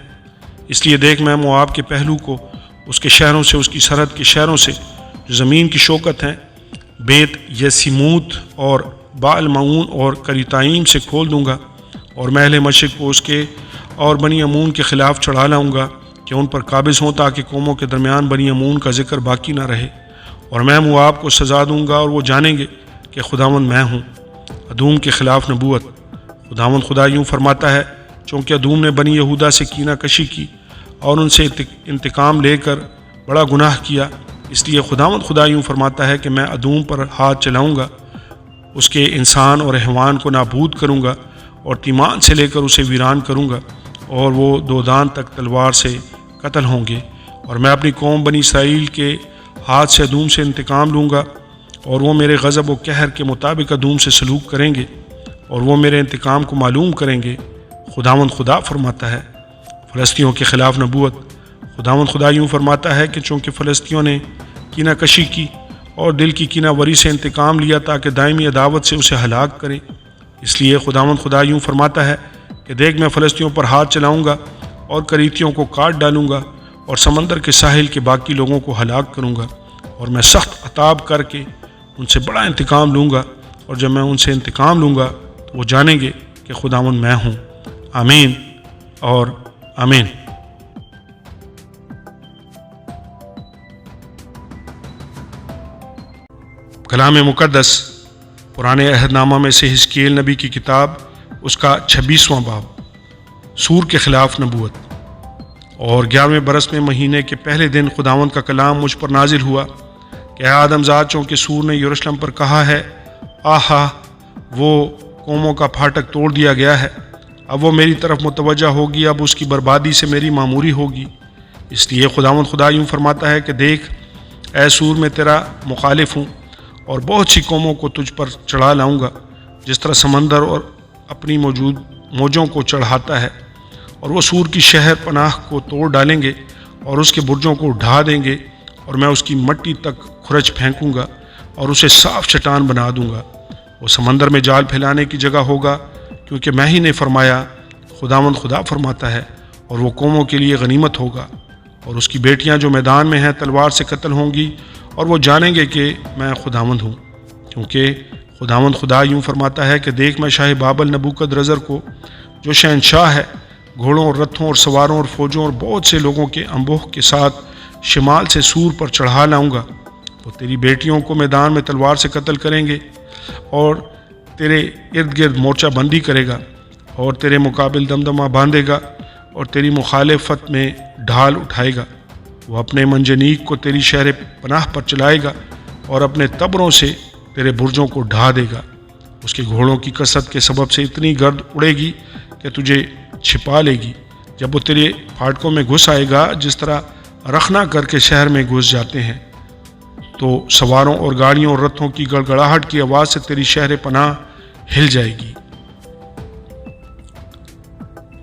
اس لیے دیکھ میں مواب کے پہلو کو اس کے شہروں سے، اس کی سرحد کے شہروں سے جو زمین کی شوکت ہیں، بیت یسیموت اور بعل معون اور کریتائیم سے کھول دوں گا، اور میں اہل مشرق کو اس کے اور بنی امون کے خلاف چڑھا لاؤں گا کہ ان پر قابض ہوں، تاکہ قوموں کے درمیان بنی امون کا ذکر باقی نہ رہے، اور میں مواب کو سزا دوں گا اور وہ جانیں گے کہ خداوند میں ہوں۔ ادوم کے خلاف نبوت۔ خداوند خدا یوں فرماتا ہے، چونکہ ادوم نے بنی یہودا سے کینہ کشی کی اور ان سے انتقام لے کر بڑا گناہ کیا، اس لیے خداوند خدا یوں فرماتا ہے کہ میں ادوم پر ہاتھ چلاؤں گا، اس کے انسان اور حیوان کو نابود کروں گا اور تیمان سے لے کر اسے ویران کروں گا، اور وہ دودان تک تلوار سے قتل ہوں گے، اور میں اپنی قوم بنی اسرائیل کے ہاتھ سے ادوم سے انتقام لوں گا، اور وہ میرے غضب و قہر کے مطابق ادوم سے سلوک کریں گے، اور وہ میرے انتقام کو معلوم کریں گے، خداوند خدا فرماتا ہے۔ فلسطینیوں کے خلاف نبوت۔ خداوند خدا یوں فرماتا ہے کہ چونکہ فلسطینیوں نے کینہ کشی کی اور دل کی کینہ وری سے انتقام لیا تاکہ دائمی عداوت سے اسے ہلاک کرے، اس لیے خداوند خدا یوں فرماتا ہے کہ دیکھ میں فلسطینیوں پر ہاتھ چلاؤں گا اور کریتیوں کو کاٹ ڈالوں گا اور سمندر کے ساحل کے باقی لوگوں کو ہلاک کروں گا، اور میں سخت عتاب کر کے ان سے بڑا انتقام لوں گا، اور جب میں ان سے انتقام لوں گا تو وہ جانیں گے کہ خداوند میں ہوں۔ آمین اور آمین۔ کلام مقدس پرانے عہد نامہ میں سے حزقیل نبی کی کتاب، اس کا 26واں باب، سور کے خلاف نبوت۔ اور 11ویں برس میں مہینے کے پہلے دن خداوند کا کلام مجھ پر نازل ہوا کہ اے آدم زاد، چونکہ سور نے یروشلم پر کہا ہے آہا وہ قوموں کا پھاٹک توڑ دیا گیا ہے، اب وہ میری طرف متوجہ ہوگی، اب اس کی بربادی سے میری معموری ہوگی، اس لیے خداوند خدا یوں فرماتا ہے کہ دیکھ اے سور، میں تیرا مخالف ہوں اور بہت سی قوموں کو تجھ پر چڑھا لاؤں گا، جس طرح سمندر اور اپنی موجوں کو چڑھاتا ہے، اور وہ سور کی شہر پناہ کو توڑ ڈالیں گے اور اس کے برجوں کو ڈھا دیں گے، اور میں اس کی مٹی تک کھرچ پھینکوں گا اور اسے صاف چٹان بنا دوں گا، وہ سمندر میں جال پھیلانے کی جگہ ہوگا، کیونکہ میں ہی نے فرمایا، خداوند خدا فرماتا ہے، اور وہ قوموں کے لیے غنیمت ہوگا، اور اس کی بیٹیاں جو میدان میں ہیں تلوار سے قتل ہوں گی، اور وہ جانیں گے کہ میں خداوند ہوں، کیونکہ خداوند خدا یوں فرماتا ہے کہ دیکھ میں شاہ بابل نبوکدنضر کو، جو شہنشاہ ہے، گھوڑوں اور رتھوں اور سواروں اور فوجوں اور بہت سے لوگوں کے انبوہ کے ساتھ شمال سے سور پر چڑھا لاؤں گا، وہ تیری بیٹیوں کو میدان میں تلوار سے قتل کریں گے، اور تیرے ارد گرد مورچہ بندی کرے گا، اور تیرے مقابل دمدمہ باندھے گا، اور تیری مخالفت میں ڈھال اٹھائے گا، وہ اپنے منجنیق کو تیری شہر پناہ پر چلائے گا، اور اپنے تبروں سے تیرے برجوں کو ڈھا دے گا، اس کے گھوڑوں کی کثرت کے سبب سے اتنی گرد اڑے گی کہ تجھے چھپا لے گی، جب وہ تیرے پھاٹکوں میں گھس آئے گا، جس طرح رخنا کر کے شہر میں گھس جاتے ہیں، تو سواروں اور گاڑیوں اور رتھوں کی گڑگڑاہٹ کی آواز سے تیری شہر پناہ ہل جائے گی،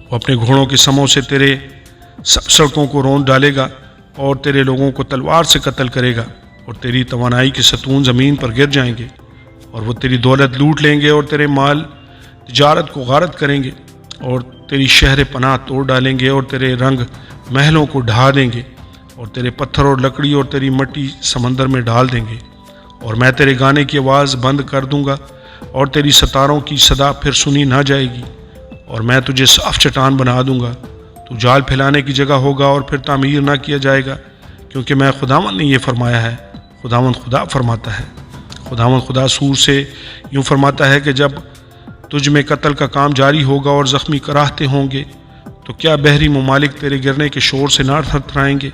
وہ اپنے گھوڑوں کے سموں سے تیرے سب سڑکوں کو روند ڈالے گا، اور تیرے لوگوں کو تلوار سے قتل کرے گا، اور تیری توانائی کے ستون زمین پر گر جائیں گے، اور وہ تیری دولت لوٹ لیں گے، اور تیرے مال تجارت کو غارت کریں گے، اور تیری شہر پناہ توڑ ڈالیں گے، اور تیرے رنگ محلوں کو ڈھا دیں گے، اور تیرے پتھر اور لکڑی اور تیری مٹی سمندر میں ڈال دیں گے، اور میں تیرے گانے کی آواز بند کر دوں گا، اور تیری ستاروں کی صدا پھر سنی نہ جائے گی، اور میں تجھے صاف چٹان بنا دوں گا، تو جال پھیلانے کی جگہ ہوگا اور پھر تعمیر نہ کیا جائے گا، کیونکہ میں خداوند نے یہ فرمایا ہے، خداوند خدا فرماتا ہے۔ خداوند خدا سور سے یوں فرماتا ہے کہ جب تجھ میں قتل کا کام جاری ہوگا اور زخمی کراہتے ہوں گے، تو کیا بحری ممالک تیرے گرنے کے شور سے نہ تھرتھرائیں گے؟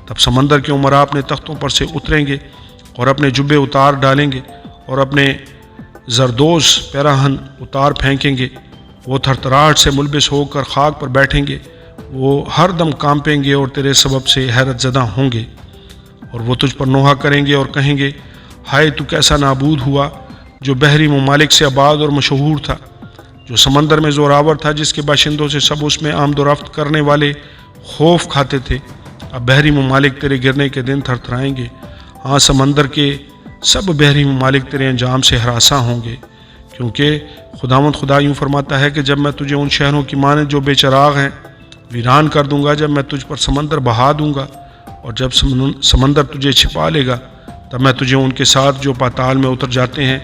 تب سمندر کے عمراء اپنے تختوں پر سے اتریں گے اور اپنے جبے اتار ڈالیں گے اور اپنے زردوز پیراہن اتار پھینکیں گے، وہ تھرتھراہٹ سے ملبس ہو کر خاک پر بیٹھیں گے، وہ ہر دم کانپیں گے اور تیرے سبب سے حیرت زدہ ہوں گے، اور وہ تجھ پر نوحہ کریں گے اور کہیں گے، ہائے تو کیسا نابود ہوا جو بحری ممالک سے آباد اور مشہور تھا، جو سمندر میں زوراور تھا، جس کے باشندوں سے سب اس میں آمد و رفت کرنے والے خوف کھاتے تھے۔ اب بحری ممالک تیرے گرنے کے دن تھرتھرائیں گے، ہاں سمندر کے سب بحری ممالک تیرے انجام سے ہراساں ہوں گے، کیونکہ خداوند خدا یوں فرماتا ہے کہ جب میں تجھے ان شہروں کی مانند جو بے چراغ ہیں ویران کر دوں گا، جب میں تجھ پر سمندر بہا دوں گا، اور جب سمندر تجھے چھپا لے گا، تب میں تجھے ان کے ساتھ جو پاتال میں اتر جاتے ہیں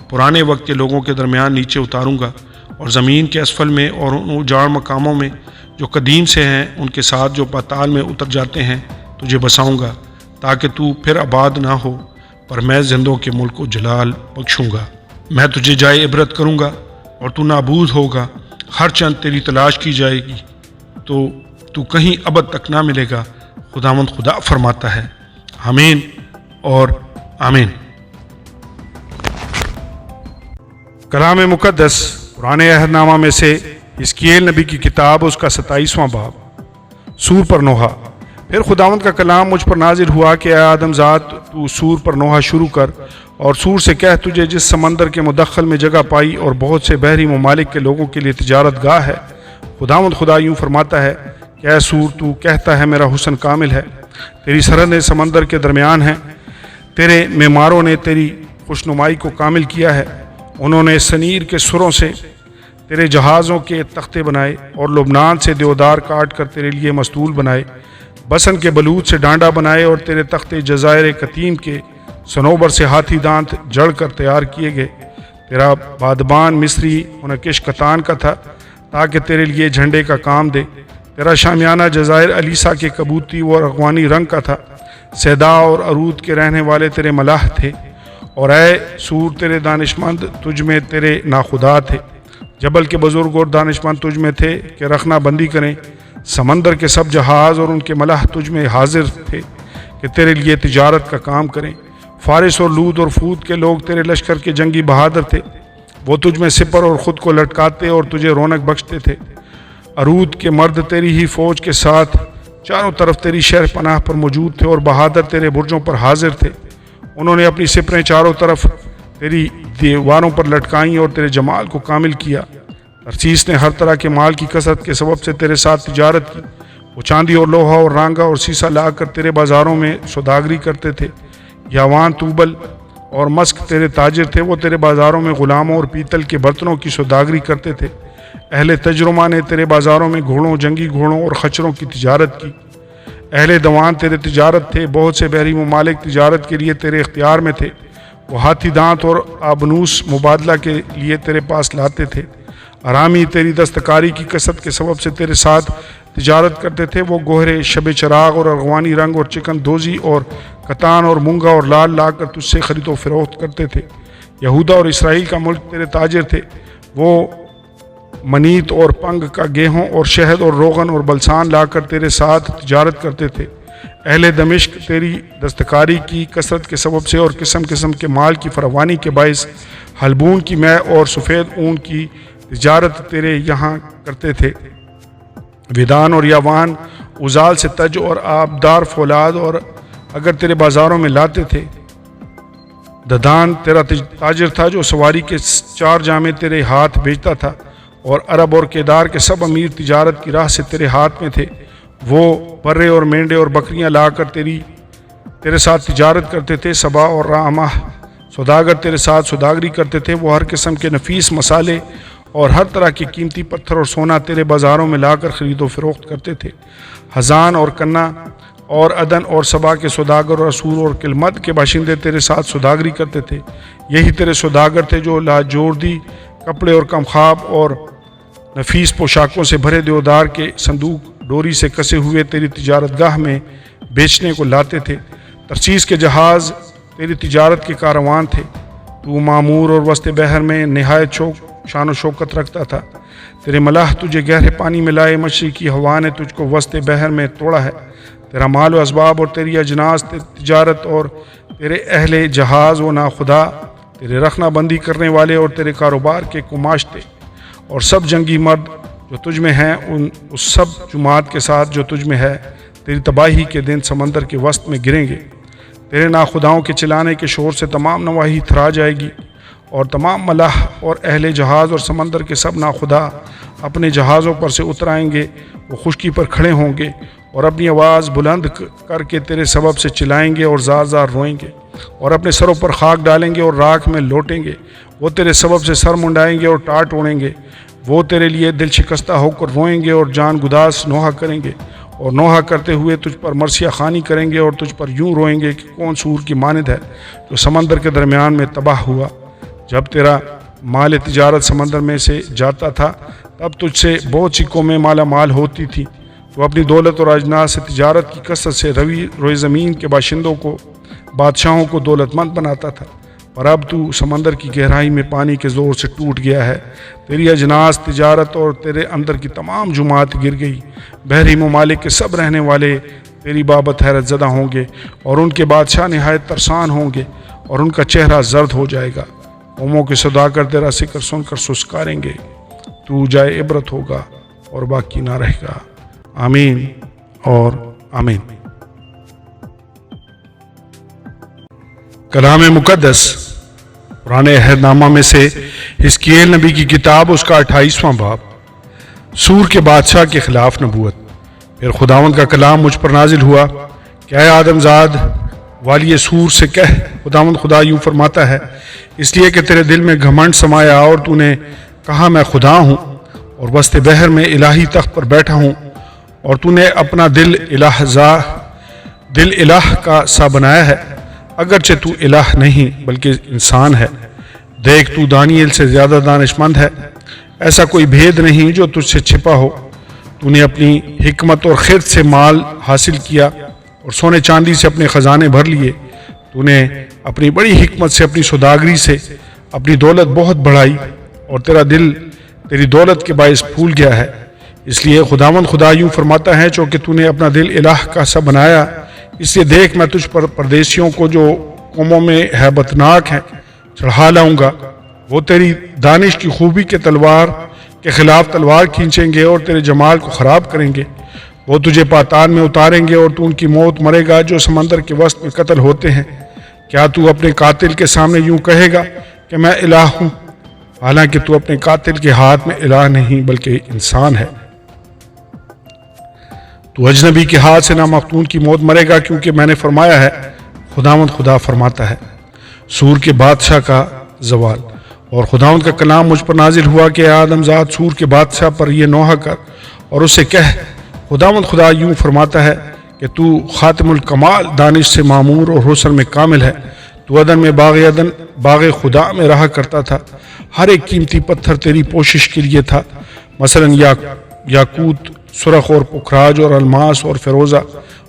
پرانے وقت کے لوگوں کے درمیان نیچے اتاروں گا، اور زمین کے اسفل میں اور ان اجاڑ مقاموں میں جو قدیم سے ہیں ان کے ساتھ جو پاتال میں اتر جاتے ہیں تجھے بساؤں گا، تاکہ تو پھر آباد نہ ہو، پر میں زندوں کے ملک کو جلال بخشوں گا۔ میں تجھے جائے عبرت کروں گا اور تو نابود ہوگا، ہر چند تیری تلاش کی جائے گی، تو کہیں ابد تک نہ ملے گا، خداوند خدا فرماتا ہے۔ آمین اور آمین۔ کلام مقدس قرآن عہد نامہ میں سے حزقیل نبی کی کتاب، اس کا 27واں باب، سور پر نوحہ۔ پھر خداوند کا کلام مجھ پر نازل ہوا کہ اے آدم ذات، تو سور پر نوحہ شروع کر اور سور سے کہہ، تجھے جس سمندر کے مدخل میں جگہ پائی اور بہت سے بحری ممالک کے لوگوں کے لیے تجارت گاہ ہے، خداوند خدا یوں فرماتا ہے کہ اے سور، تو کہتا ہے میرا حسن کامل ہے، تیری سرحدیں سمندر کے درمیان ہیں، تیرے معماروں نے تیری خوشنمائی کو کامل کیا ہے، انہوں نے سنیر کے سروں سے تیرے جہازوں کے تختے بنائے اور لبنان سے دیودار کاٹ کر تیرے لیے مستول بنائے، بسن کے بلوط سے ڈانڈا بنائے اور تیرے تختے جزائر قطیم کے صنوبر سے ہاتھی دانت جڑ کر تیار کیے گئے۔ تیرا بادبان مصری منقش کتان کا تھا تاکہ تیرے لیے جھنڈے کا کام دے، تیرا شامیانہ جزائر علیسا کے کبوتی و اغوانی رنگ کا تھا، سیدا اور عرود کے رہنے والے تیرے ملاح تھے، اور اے سور تیرے دانشمند تجھ میں تیرے ناخدا تھے، جبل کے بزرگ اور دانشمند تجھ میں تھے کہ رخنہ بندی کریں، سمندر کے سب جہاز اور ان کے ملاح تجھ میں حاضر تھے کہ تیرے لیے تجارت کا کام کریں، فارس اور لود اور فوت کے لوگ تیرے لشکر کے جنگی بہادر تھے، وہ تجھ میں سپر اور خود کو لٹکاتے اور تجھے رونق بخشتے تھے، عرود کے مرد تیری ہی فوج کے ساتھ چاروں طرف تیری شہر پناہ پر موجود تھے اور بہادر تیرے برجوں پر حاضر تھے، انہوں نے اپنی سپریں چاروں طرف تیری دیواروں پر لٹکائیں اور تیرے جمال کو کامل کیا۔ ترسیس نے ہر طرح کے مال کی کثرت کے سبب سے تیرے ساتھ تجارت کی، وہ چاندی اور لوہا اور رانگا اور سیسا لا کر تیرے بازاروں میں سوداگری کرتے تھے، یاوان، توبل اور مسک تیرے تاجر تھے، وہ تیرے بازاروں میں غلاموں اور پیتل کے برتنوں کی سوداگری کرتے تھے۔ اہل تجرمہ نے تیرے بازاروں میں گھوڑوں، جنگی گھوڑوں اور خچروں کی تجارت کی۔ اہل دوان تیرے تجارت تھے، بہت سے بحری ممالک تجارت کے لیے تیرے اختیار میں تھے، وہ ہاتھی دانت اور آبنوس مبادلہ کے لیے تیرے پاس لاتے تھے۔ ارامی تیری دستکاری کی کثرت کے سبب سے تیرے ساتھ تجارت کرتے تھے، وہ گوہرے، شب چراغ اور ارغوانی رنگ اور چکن دوزی اور کتان اور مونگا اور لال لا کر تجھ سے خرید و فروخت کرتے تھے۔ یہودا اور اسرائیل کا ملک تیرے تاجر تھے، وہ منیت اور پنگ کا گیہوں اور شہد اور روغن اور بلسان لا کر تیرے ساتھ تجارت کرتے تھے۔ اہل دمشق تیری دستکاری کی کثرت کے سبب سے اور قسم قسم کے مال کی فراوانی کے باعث حلبون کی مے اور سفید اون کی تجارت تیرے یہاں کرتے تھے۔ ودان اور یاوان ازال سے تج اور آبدار فولاد اور اگر تیرے بازاروں میں لاتے تھے۔ ددان تیرا تاجر تھا جو سواری کے 4 جامے تیرے ہاتھ بیچتا تھا، اور عرب اور کیدار کے سب امیر تجارت کی راہ سے تیرے ہاتھ میں تھے، وہ برے اور مینڈے اور بکریاں لا کر تیرے ساتھ تجارت کرتے تھے۔ سبا اور رامہ سوداگر تیرے ساتھ سوداگری کرتے تھے، وہ ہر قسم کے نفیس مسالے اور ہر طرح کے قیمتی پتھر اور سونا تیرے بازاروں میں لا کر خرید و فروخت کرتے تھے۔ حزان اور کنا اور عدن اور سبا کے سوداگر اور اسور اور کلمد کے باشندے تیرے ساتھ سوداگری کرتے تھے، یہی تیرے سوداگر تھے جو لاجوردی کپڑے اور کمخاب اور نفیس پوشاکوں سے بھرے دیودار کے صندوق ڈوری سے کسے ہوئے تیری تجارت گاہ میں بیچنے کو لاتے تھے۔ ترسیس کے جہاز تیری تجارت کے کاروان تھے، تو معمور اور وسط بحر میں نہایت شان و شوکت رکھتا تھا، تیرے ملاح تجھے گہرے پانی میں لائے، مشرقی ہوا نے تجھ کو وسط بحر میں توڑا ہے، تیرا مال و اسباب اور تیری اجناس تجارت اور تیرے اہل جہاز و ناخدا، تیرے رخنہ بندی کرنے والے اور تیرے کاروبار کے کماشتے اور سب جنگی مرد جو تجھ میں ہیں، اس سب جماعت کے ساتھ جو تجھ میں ہے، تیری تباہی کے دن سمندر کے وسط میں گریں گے۔ تیرے ناخداؤں کے چلانے کے شور سے تمام نواحی تھرا جائے گی، اور تمام ملاح اور اہل جہاز اور سمندر کے سب ناخدا اپنے جہازوں پر سے اتر آئیں گے، وہ خشکی پر کھڑے ہوں گے اور اپنی آواز بلند کر کے تیرے سبب سے چلائیں گے اور زار زار روئیں گے، اور اپنے سروں پر خاک ڈالیں گے اور راکھ میں لوٹیں گے، وہ تیرے سبب سے سر منڈائیں گے اور ٹاٹ اوڑیں گے، وہ تیرے لیے دل شکستہ ہو کر روئیں گے اور جان گداز نوحہ کریں گے، اور نوحہ کرتے ہوئے تجھ پر مرثیہ خوانی کریں گے اور تجھ پر یوں روئیں گے کہ کون سور کی مانند ہے جو سمندر کے درمیان میں تباہ ہوا۔ جب تیرا مال تجارت سمندر میں سے جاتا تھا، تب تجھ سے بہت سی قومیں مالا مال ہوتی تھیں، تو اپنی دولت اور اجناس سے تجارت کی کثرت سے روئے زمین کے باشندوں کو، بادشاہوں کو دولت مند بناتا تھا، پر اب تو سمندر کی گہرائی میں پانی کے زور سے ٹوٹ گیا ہے، تیری اجناس تجارت اور تیرے اندر کی تمام جماعت گر گئی، بحری ممالک کے سب رہنے والے تیری بابت حیرت زدہ ہوں گے، اور ان کے بادشاہ نہایت ترسان ہوں گے، اور ان کا چہرہ زرد ہو جائے گا۔ قوموں کے صداقت تیرا ذکر سن کر سسکاریں گے، تو جائے عبرت ہوگا اور باقی نہ رہے گا۔ آمین اور آمین۔ کلام مقدس پرانے عہد نامہ میں سے حزقیل نبی کی کتاب، اس کا 28واں باب، سور کے بادشاہ کے خلاف نبوت۔ پھر خداوند کا کلام مجھ پر نازل ہوا کہ اے آدم زاد، والی سور سے کہہ، خداوند خدا یوں فرماتا ہے، اس لیے کہ تیرے دل میں گھمنڈ سمایا اور تو نے کہا میں خدا ہوں اور وسط بحر میں الہی تخت پر بیٹھا ہوں، اور تو نے اپنا دل الہ کا سا بنایا ہے، اگرچہ تو الہ نہیں بلکہ انسان ہے۔ دیکھ، تو دانیل سے زیادہ دانش مند ہے، ایسا کوئی بھید نہیں جو تجھ سے چھپا ہو۔ تو نے اپنی حکمت اور خرد سے مال حاصل کیا اور سونے چاندی سے اپنے خزانے بھر لیے۔ تو نے اپنی بڑی حکمت سے، اپنی سوداگری سے اپنی دولت بہت بڑھائی، اور تیرا دل تیری دولت کے باعث پھول گیا ہے۔ اس لیے خداوند خدا یوں فرماتا ہے، چونکہ تو نے اپنا دل الہ کا سا بنایا، اس لیے دیکھ، میں تجھ پر پردیسیوں کو جو قوموں میں ہیبت ناک ہیں چڑھا لاؤں گا۔ وہ تیری دانش کی خوبی کے تلوار کے خلاف تلوار کھینچیں گے اور تیرے جمال کو خراب کریں گے۔ وہ تجھے پاتان میں اتاریں گے اور تو ان کی موت مرے گا جو سمندر کے وسط میں قتل ہوتے ہیں۔ کیا تو اپنے قاتل کے سامنے یوں کہے گا کہ میں الہ ہوں، حالانکہ تو اپنے قاتل کے ہاتھ میں الہ نہیں بلکہ انسان ہے۔ تو اجنبی کے ہاتھ سے نامختون کی موت مرے گا، کیونکہ میں نے فرمایا ہے، خداوند خدا فرماتا ہے۔ سور کے بادشاہ کا زوال۔ اور خداوند کا کلام مجھ پر نازل ہوا کہ اے آدم زاد، سور کے بادشاہ پر یہ نوحہ کر اور اسے کہہ، خداوند خدا یوں فرماتا ہے کہ تو خاتم الکمال دانش سے معمور اور حسن میں کامل ہے۔ تو عدن میں باغ خدا میں رہا کرتا تھا، ہر ایک قیمتی پتھر تیری پوشش کے لیے تھا، مثلاً یاقوت، سرخ اور پکھراج اور الماس اور فیروزہ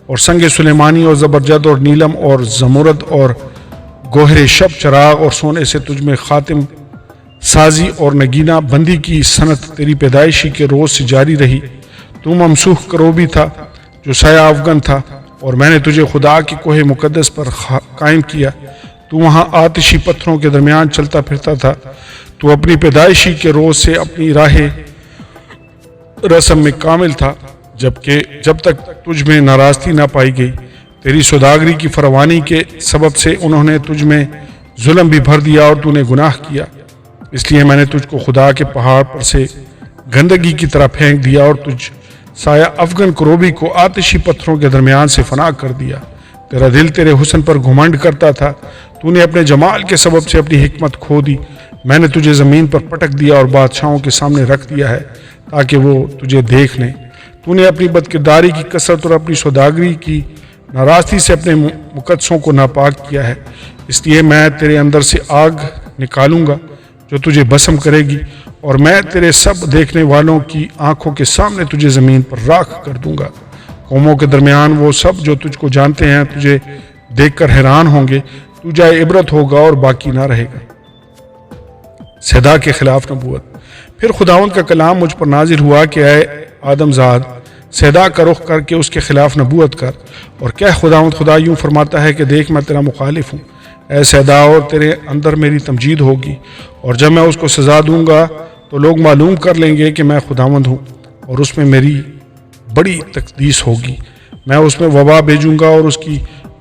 اور سنگ سلیمانی اور زبرجد اور نیلم اور زمرد اور گوہر شب چراغ، اور سونے سے تجھ میں خاتم سازی اور نگینہ بندی کی صنعت تیری پیدائشی کے روز سے جاری رہی۔ تو ممسوح کروبی تھا جو سایہ افغن تھا، اور میں نے تجھے خدا کی کوہ مقدس پر قائم کیا۔ تو وہاں آتشی پتھروں کے درمیان چلتا پھرتا تھا۔ تو اپنی پیدائشی کے روز سے اپنی راہ رسم میں کامل تھا، جب تک تجھ میں ناراستی نہ پائی گئی۔ تیری سوداگری کی فراوانی کے سبب سے انہوں نے تجھ میں ظلم بھی بھر دیا اور تو نے گناہ کیا، اس لیے میں نے تجھ کو خدا کے پہاڑ پر سے گندگی کی طرح پھینک دیا اور تجھ سایہ افغن کروبی کو آتشی پتھروں کے درمیان سے فنا کر دیا۔ تیرا دل تیرے حسن پر گھمنڈ کرتا تھا، تو نے اپنے جمال کے سبب سے اپنی حکمت کھو دی۔ میں نے تجھے زمین پر پٹک دیا اور بادشاہوں کے سامنے رکھ دیا ہے تاکہ وہ تجھے دیکھ لیں۔ تو نے اپنی بدکرداری کی کثرت اور اپنی سوداگری کی ناراستی سے اپنے مقدسوں کو ناپاک کیا ہے، اس لیے میں تیرے اندر سے آگ نکالوں گا جو تجھے بھسم کرے گی، اور میں تیرے سب دیکھنے والوں کی آنکھوں کے سامنے تجھے زمین پر راکھ کر دوں گا۔ قوموں کے درمیان وہ سب جو تجھ کو جانتے ہیں تجھے دیکھ کر حیران ہوں گے، تو جائے عبرت ہوگا اور باقی نہ رہے گا۔ صدا کے خلاف نبوت۔ پھر خداوند کا کلام مجھ پر نازل ہوا کہ اے آدم زاد، صدا کا رخ کر کے اس کے خلاف نبوت کر اور کہہ، خداوند خدا یوں فرماتا ہے کہ دیکھ، میں تیرا مخالف ہوں اے صدا، اور تیرے اندر میری تمجید ہوگی، اور جب میں اس کو سزا دوں گا تو لوگ معلوم کر لیں گے کہ میں خداوند ہوں، اور اس میں میری بڑی تقدیس ہوگی۔ میں اس میں وبا بھیجوں گا اور اس کی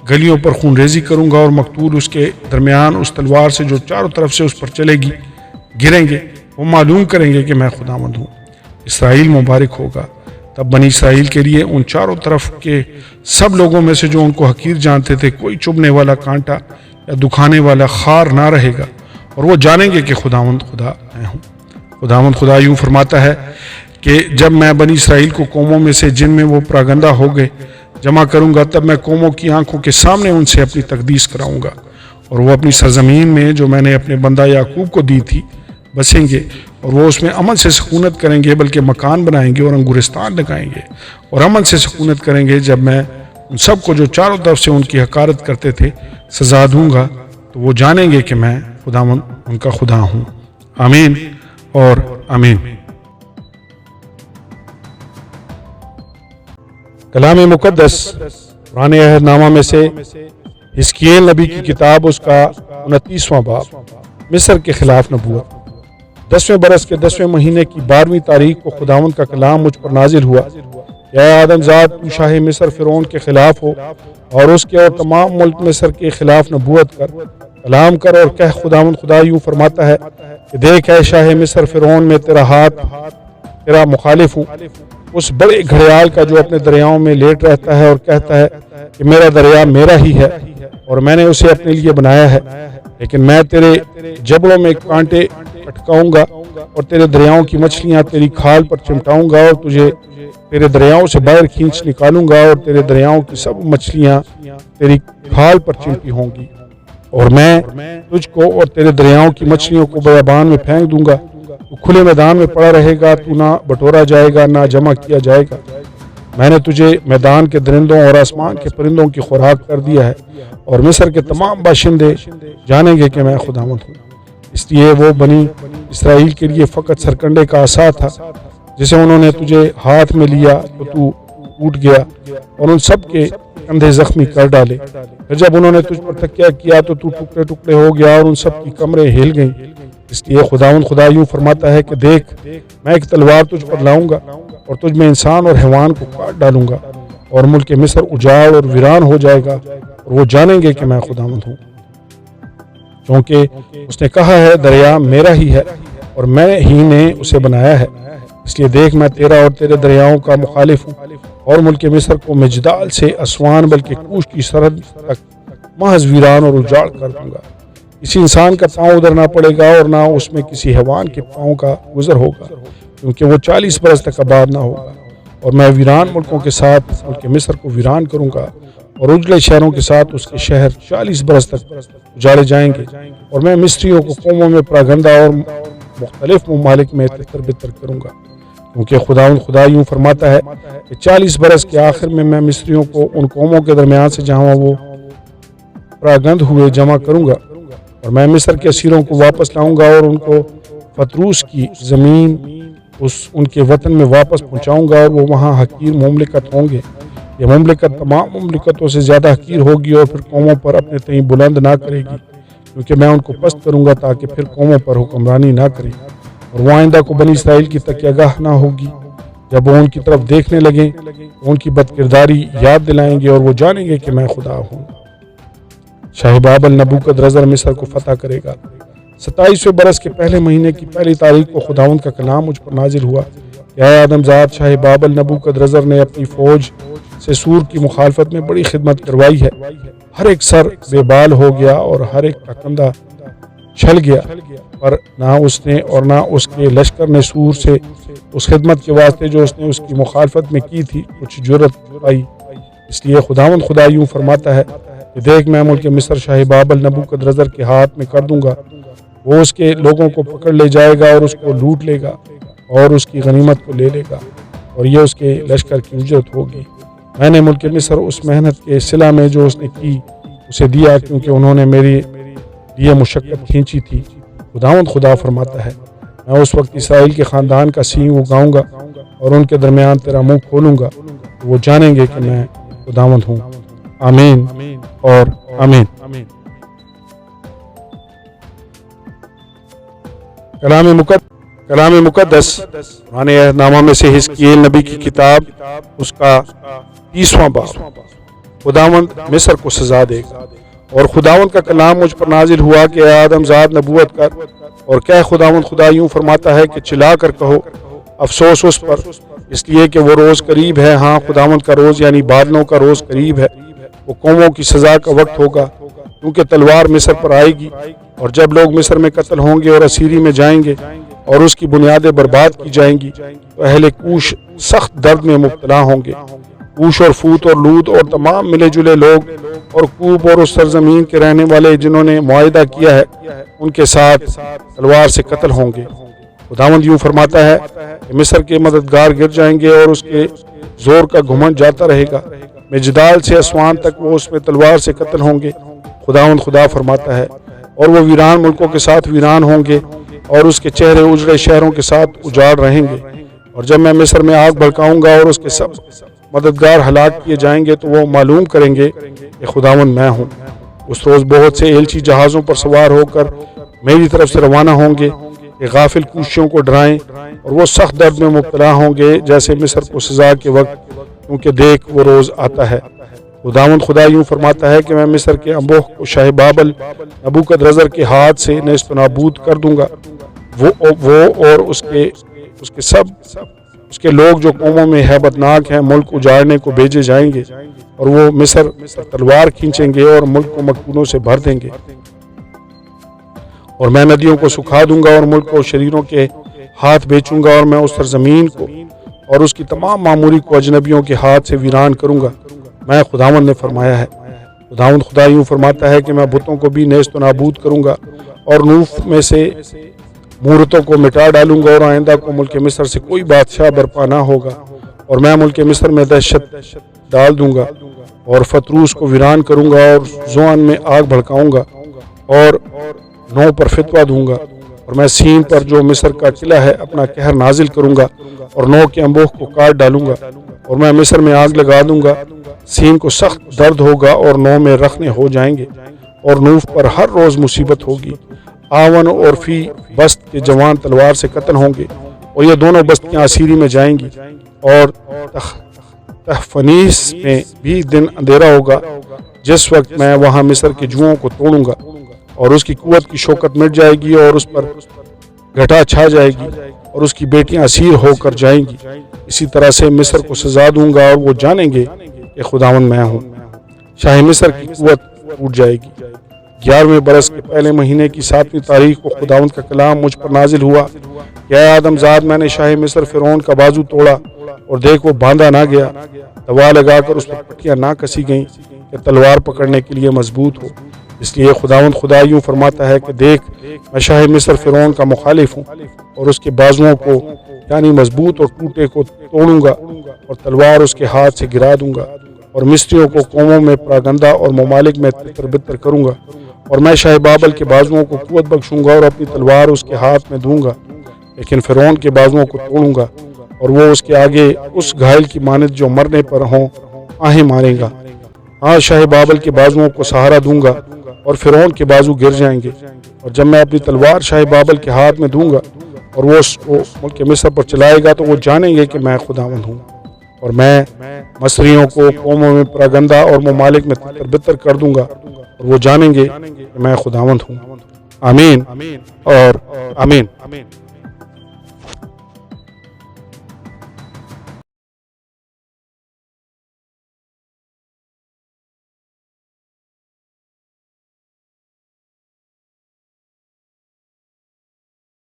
گلیوں پر خون ریزی کروں گا، اور مقتول اس کے درمیان اس تلوار سے جو چاروں طرف سے اس پر چلے گی گریں گے۔ وہ معلوم کریں گے کہ میں خداوند ہوں۔ اسرائیل مبارک ہوگا۔ تب بنی اسرائیل کے لیے ان چاروں طرف کے سب لوگوں میں سے جو ان کو حقیر جانتے تھے کوئی چبھنے والا کانٹا یا دکھانے والا خار نہ رہے گا، اور وہ جانیں گے کہ خداوند خدا میں ہوں۔ خداوند خدا یوں فرماتا ہے کہ جب میں بنی اسرائیل کو قوموں میں سے جن میں وہ پراگندہ ہو گئے جمع کروں گا، تب میں قوموں کی آنکھوں کے سامنے ان سے اپنی تقدیس کراؤں گا، اور وہ اپنی سرزمین میں جو میں نے اپنے بندہ یعقوب کو دی تھی بسیں گے، اور وہ اس میں امن سے سکونت کریں گے، بلکہ مکان بنائیں گے اور انگورستان لگائیں گے اور امن سے سکونت کریں گے۔ جب میں ان سب کو جو چاروں طرف سے ان کی حقارت کرتے تھے سزا دوں گا، تو وہ جانیں گے کہ میں خداوند ان کا خدا ہوں۔ آمین اور آمین۔ کلام مقدس قرآن عہد نامہ میں سے حزقیل نبی کی کتاب اس کا 29واں باب، مصر کے خلاف نبوت۔ 10ویں برس کے 10ویں مہینے کی 12ویں تاریخ کو خداوند کا کلام مجھ پر نازل ہوا کہ اے آدم ذات، تو شاہ مصر فرعون کے خلاف ہو اور اس کے اور تمام ملک مصر کے خلاف نبوت کر، کلام کر اور کہہ، خداوند خدا یوں فرماتا ہے کہ دیکھ اے شاہ مصر، فرعون میں تیرا مخالف ہوں، اس بڑے گھڑیال کا جو اپنے دریاؤں میں لیٹ رہتا ہے اور کہتا ہے کہ میرا دریا میرا ہی ہے اور میں نے اسے اپنے لیے بنایا ہے، لیکن میں تیرے جبڑوں میں کانٹے اٹکاؤں گا اور تیرے دریاؤں کی مچھلیاں تیری کھال پر چمٹاؤں گا اور تجھے تیرے دریاؤں سے باہر کھینچ نکالوں گا اور تیرے دریاؤں کی سب مچھلیاں تیری کھال پر چمٹی ہوں گی، اور میں تجھ کو اور تیرے دریاؤں کی مچھلیوں کو بیابان میں پھینک دوں گا، تو کھلے میدان میں پڑا رہے گا، تو نہ بٹورا جائے گا نہ جمع کیا جائے گا۔ میں نے تجھے میدان کے درندوں اور آسمان کے پرندوں کی خوراک کر دیا ہے، اور مصر کے تمام باشندے جانیں گے کہ میں خداوند ہوں۔ اس لیے وہ بنی اسرائیل کے لیے فقط سرکنڈے کا عصا تھا جسے انہوں نے تجھے ہاتھ میں لیا تو ٹوٹ گیا اور ان سب کے کندھے زخمی کر ڈالے، پھر جب انہوں نے تجھ پر تکیہ کیا تو ٹکڑے ٹکڑے ہو گیا اور ان سب کی کمریں ہل گئیں۔ اس لیے خداوند خدا یوں فرماتا ہے کہ دیکھ، میں ایک تلوار تجھ پر لاؤں گا اور تجھ میں انسان اور حیوان کو کاٹ ڈالوں گا، اور ملک مصر اجاڑ اور ویران ہو جائے گا، اور وہ جانیں گے کہ میں خداوند ہوں، کیونکہ اس نے کہا ہے دریا میرا ہی ہے اور میں ہی نے اسے بنایا ہے۔ اس لیے دیکھ، میں تیرا اور تیرے دریاؤں کا مخالف ہوں اور ملک مصر کو مجدال سے اسوان بلکہ کوش کی سرحد تک محض ویران اور اجاڑ کر دوں گا۔ کسی انسان کا پاؤں ادھر نہ پڑے گا اور نہ اس میں کسی حیوان کے پاؤں کا گزر ہوگا، کیونکہ وہ 40 برس تک آباد نہ ہوگا، اور میں ویران ملکوں کے ساتھ ملک مصر کو ویران کروں گا، اور اجڑے شہروں کے ساتھ اس کے شہر 40 برس تک اجاڑے جائیں گے، اور میں مصریوں کو قوموں میں پراگندہ اور مختلف ممالک میں تتر بتر کروں گا، کیونکہ خداوند خدا یوں فرماتا ہے کہ 40 برس کے آخر میں مصریوں کو ان قوموں کے درمیان سے جہاں وہ پراگند ہوئے جمع کروں گا، اور میں مصر کے اسیروں کو واپس لاؤں گا اور ان کو پتروس کی زمین ان کے وطن میں واپس پہنچاؤں گا، اور وہ وہاں حقیر مملکت ہوں گے۔ یہ مملکت تمام مملکتوں سے زیادہ حقیر ہوگی اور پھر قوموں پر اپنے تئیں بلند نہ کرے گی، کیونکہ میں ان کو پست کروں گا تاکہ پھر قوموں پر حکمرانی نہ کرے، اور وہ آئندہ کو بنی اسرائیل کی تکیہ گاہ نہ ہوگی۔ جب وہ ان کی طرف دیکھنے لگیں تو ان کی بد کرداری یاد دلائیں گے اور وہ جانیں گے کہ میں خدا ہوں۔ شاہ بابل نبوکدنضر مصر کو فتح کرے گا۔ 27ویں برس کے پہلے مہینے کی پہلی تاریخ کو خداوند کا کلام مجھ پر نازل ہوا کہ اے آدم ذات، شاہ بابل نبوکدنضر نے اپنی فوج سے سور کی مخالفت میں بڑی خدمت کروائی ہے، ہر ایک سر بے بال ہو گیا اور ہر ایک کا کندھا چھل گیا، پر نہ اس نے اور نہ اس کے لشکر نے سور سے اس خدمت کے واسطے جو اس نے اس کی مخالفت میں کی تھی کچھ جرت پائی۔ اس لیے خداوند خدا یوں فرماتا ہے کہ دیکھ، میں ملک مصر شاہ بابل نبوکدنضر کے ہاتھ میں کر دوں گا، وہ اس کے لوگوں کو پکڑ لے جائے گا اور اس کو لوٹ لے گا اور اس کی غنیمت کو لے لے گا، اور یہ اس کے لشکر کی اجرت ہوگی۔ میں نے ملک مصر اس محنت کے صلہ میں جو اس نے کی اسے دیا، کیونکہ انہوں نے میرے لیے مشقت کھینچی تھی۔ خداوند خدا فرماتا ہے، میں اس وقت اسرائیل کے خاندان کا سینگ اگاؤں گا اور ان کے درمیان تیرا منہ کھولوں گا، تو وہ جانیں گے کہ میں خداوند ہوں۔ آمین اور آمین۔ کلام مقدس قرآن عہد نامہ میں سے حزقیل نبی کی کتاب اس کا 30واں باب، خداوند مصر کو سزا دے گا۔ اور خداوند کا کلام مجھ پر نازل ہوا کہ اے آدم ذات، نبوت کر اور کہہ، خداوند خدا یوں فرماتا ہے کہ چلا کر کہو، افسوس اس پر، اس لیے کہ وہ روز قریب ہے، ہاں خداوند کا روز یعنی بادلوں کا روز قریب ہے، وہ قوموں کی سزا کا وقت ہوگا، کیونکہ تلوار مصر پر آئے گی، اور جب لوگ مصر میں قتل ہوں گے اور اسیری میں جائیں گے اور اس کی بنیادیں برباد کی جائیں گی، تو اہل کوش سخت درد میں مبتلا ہوں گے۔ کوش اور فوت اور لود اور تمام ملے جلے لوگ اور کوب اور اس سرزمین کے رہنے والے جنہوں نے معاہدہ کیا ہے ان کے ساتھ تلوار سے قتل ہوں گے۔ خداوند یوں فرماتا ہے کہ مصر کے مددگار گر جائیں گے اور اس کے زور کا گھمنڈ جاتا رہے گا، مجدال سے اسوان تک وہ اس میں تلوار سے قتل ہوں گے۔ خداوند خدا فرماتا ہے، اور وہ ویران ملکوں کے ساتھ ویران ہوں گے اور اس کے چہرے اجڑے شہروں کے ساتھ اجاڑ رہیں گے۔ اور جب میں مصر میں آگ بھڑکاؤں گا اور اس کے سب مددگار ہلاک کیے جائیں گے تو وہ معلوم کریں گے کہ خداوند میں ہوں۔ اس روز بہت سے ایلچی جہازوں پر سوار ہو کر میری طرف سے روانہ ہوں گے کہ غافل کوششوں کو ڈرائیں، اور وہ سخت درد میں مبتلا ہوں گے جیسے مصر کو سزا کے وقت، کیونکہ دیکھ وہ روز آتا ہے۔ خداوند خدا یوں فرماتا ہے کہ میں مصر کے انبوہ کو شاہ بابل نبوکدنضر کے ہاتھ سے نیست و نابود کر دوں گا۔ وہ اور اس کے لوگ جو قوموں میں ہیبت ناک ہیں ملک اجاڑنے کو بھیجے جائیں گے، اور وہ مصر پر تلوار کھینچیں گے اور ملک کو مقتولوں سے بھر دیں گے۔ اور میں ندیوں کو سکھا دوں گا اور ملک کو شریروں کے ہاتھ بیچوں گا، اور میں اس سرزمین کو اور اس کی تمام معموری کو اجنبیوں کے ہاتھ سے ویران کروں گا، میں خداوند نے فرمایا ہے۔ خداوند خدا یوں فرماتا ہے کہ میں بتوں کو بھی نیست و نابود کروں گا اور نوف میں سے مورتوں کو مٹا ڈالوں گا، اور آئندہ کو ملک مصر سے کوئی بادشاہ برپا نہ ہوگا، اور میں ملک مصر میں دہشت ڈال دوں گا اور فتروس کو ویران کروں گا، اور زوان میں آگ بھڑکاؤں گا اور نو پر فتویٰ دوں گا، اور میں سین پر جو مصر کا قلعہ ہے اپنا قہر نازل کروں گا اور نو کے انبوہ کو کاٹ ڈالوں گا، اور میں مصر میں آگ لگا دوں گا۔ سین کو سخت درد ہوگا اور نو میں رخنے ہو جائیں گے، اور نوف پر ہر روز مصیبت ہوگی۔ آون اور فی بست کے جوان تلوار سے قتل ہوں گے، اور یہ دونوں بستیاں اسیری میں جائیں گی، اور تحفنیس میں بھی دن اندھیرا ہوگا جس وقت میں وہاں مصر کے جوؤں کو توڑوں گا، اور اس کی قوت کی شوکت مٹ جائے گی اور اس پر گھٹا چھا جائے گی، اور اس کی بیٹیاں اسیر ہو کر جائیں گی۔ اسی طرح سے مصر کو سزا دوں گا اور وہ جانیں گے کہ خداوند میں ہوں۔ شاہ مصر کی قوت ٹوٹ جائے گی۔ 11ویں برس کے پہلے مہینے کی 7ویں تاریخ کو خداوند کا کلام مجھ پر نازل ہوا کہ اے آدم زاد، میں نے شاہ مصر فرعون کا بازو توڑا، اور دیکھ وہ باندھا نہ گیا، دوا لگا کر اس پر پٹیاں نہ کسی گئیں کہ تلوار پکڑنے کے لیے مضبوط ہو۔ اس لیے خداوند خدا یوں فرماتا ہے کہ دیکھ، میں شاہ مصر فرعون کا مخالف ہوں، اور اس کے بازوؤں کو یعنی مضبوط اور ٹوٹے کو توڑوں گا، اور تلوار اس کے ہاتھ سے گرا دوں گا، اور مصریوں کو قوموں میں پراگندہ اور ممالک میں تتر بتر کروں گا، اور میں شاہ بابل کے بازوؤں کو قوت بخشوں گا اور اپنی تلوار اس کے ہاتھ میں دوں گا، لیکن فرعون کے بازوؤں کو توڑوں گا، اور وہ اس کے آگے اس گھائل کی مانند جو مرنے پر ہوں آہیں مارے گا۔ ہاں، شاہ بابل کے بازوؤں کو سہارا دوں گا اور فرعون کے بازو گر جائیں گے، اور جب میں اپنی تلوار شاہ بابل کے ہاتھ میں دوں گا اور وہ اس کو ملک مصر پر چلائے گا، تو وہ جانیں گے کہ میں خداوند ہوں، اور میں مصریوں کو قوموں میں پراگندہ اور ممالک میں تتر بتر کر دوں گا، اور وہ جانیں گے کہ میں خداوند ہوں۔ آمین اور آمین۔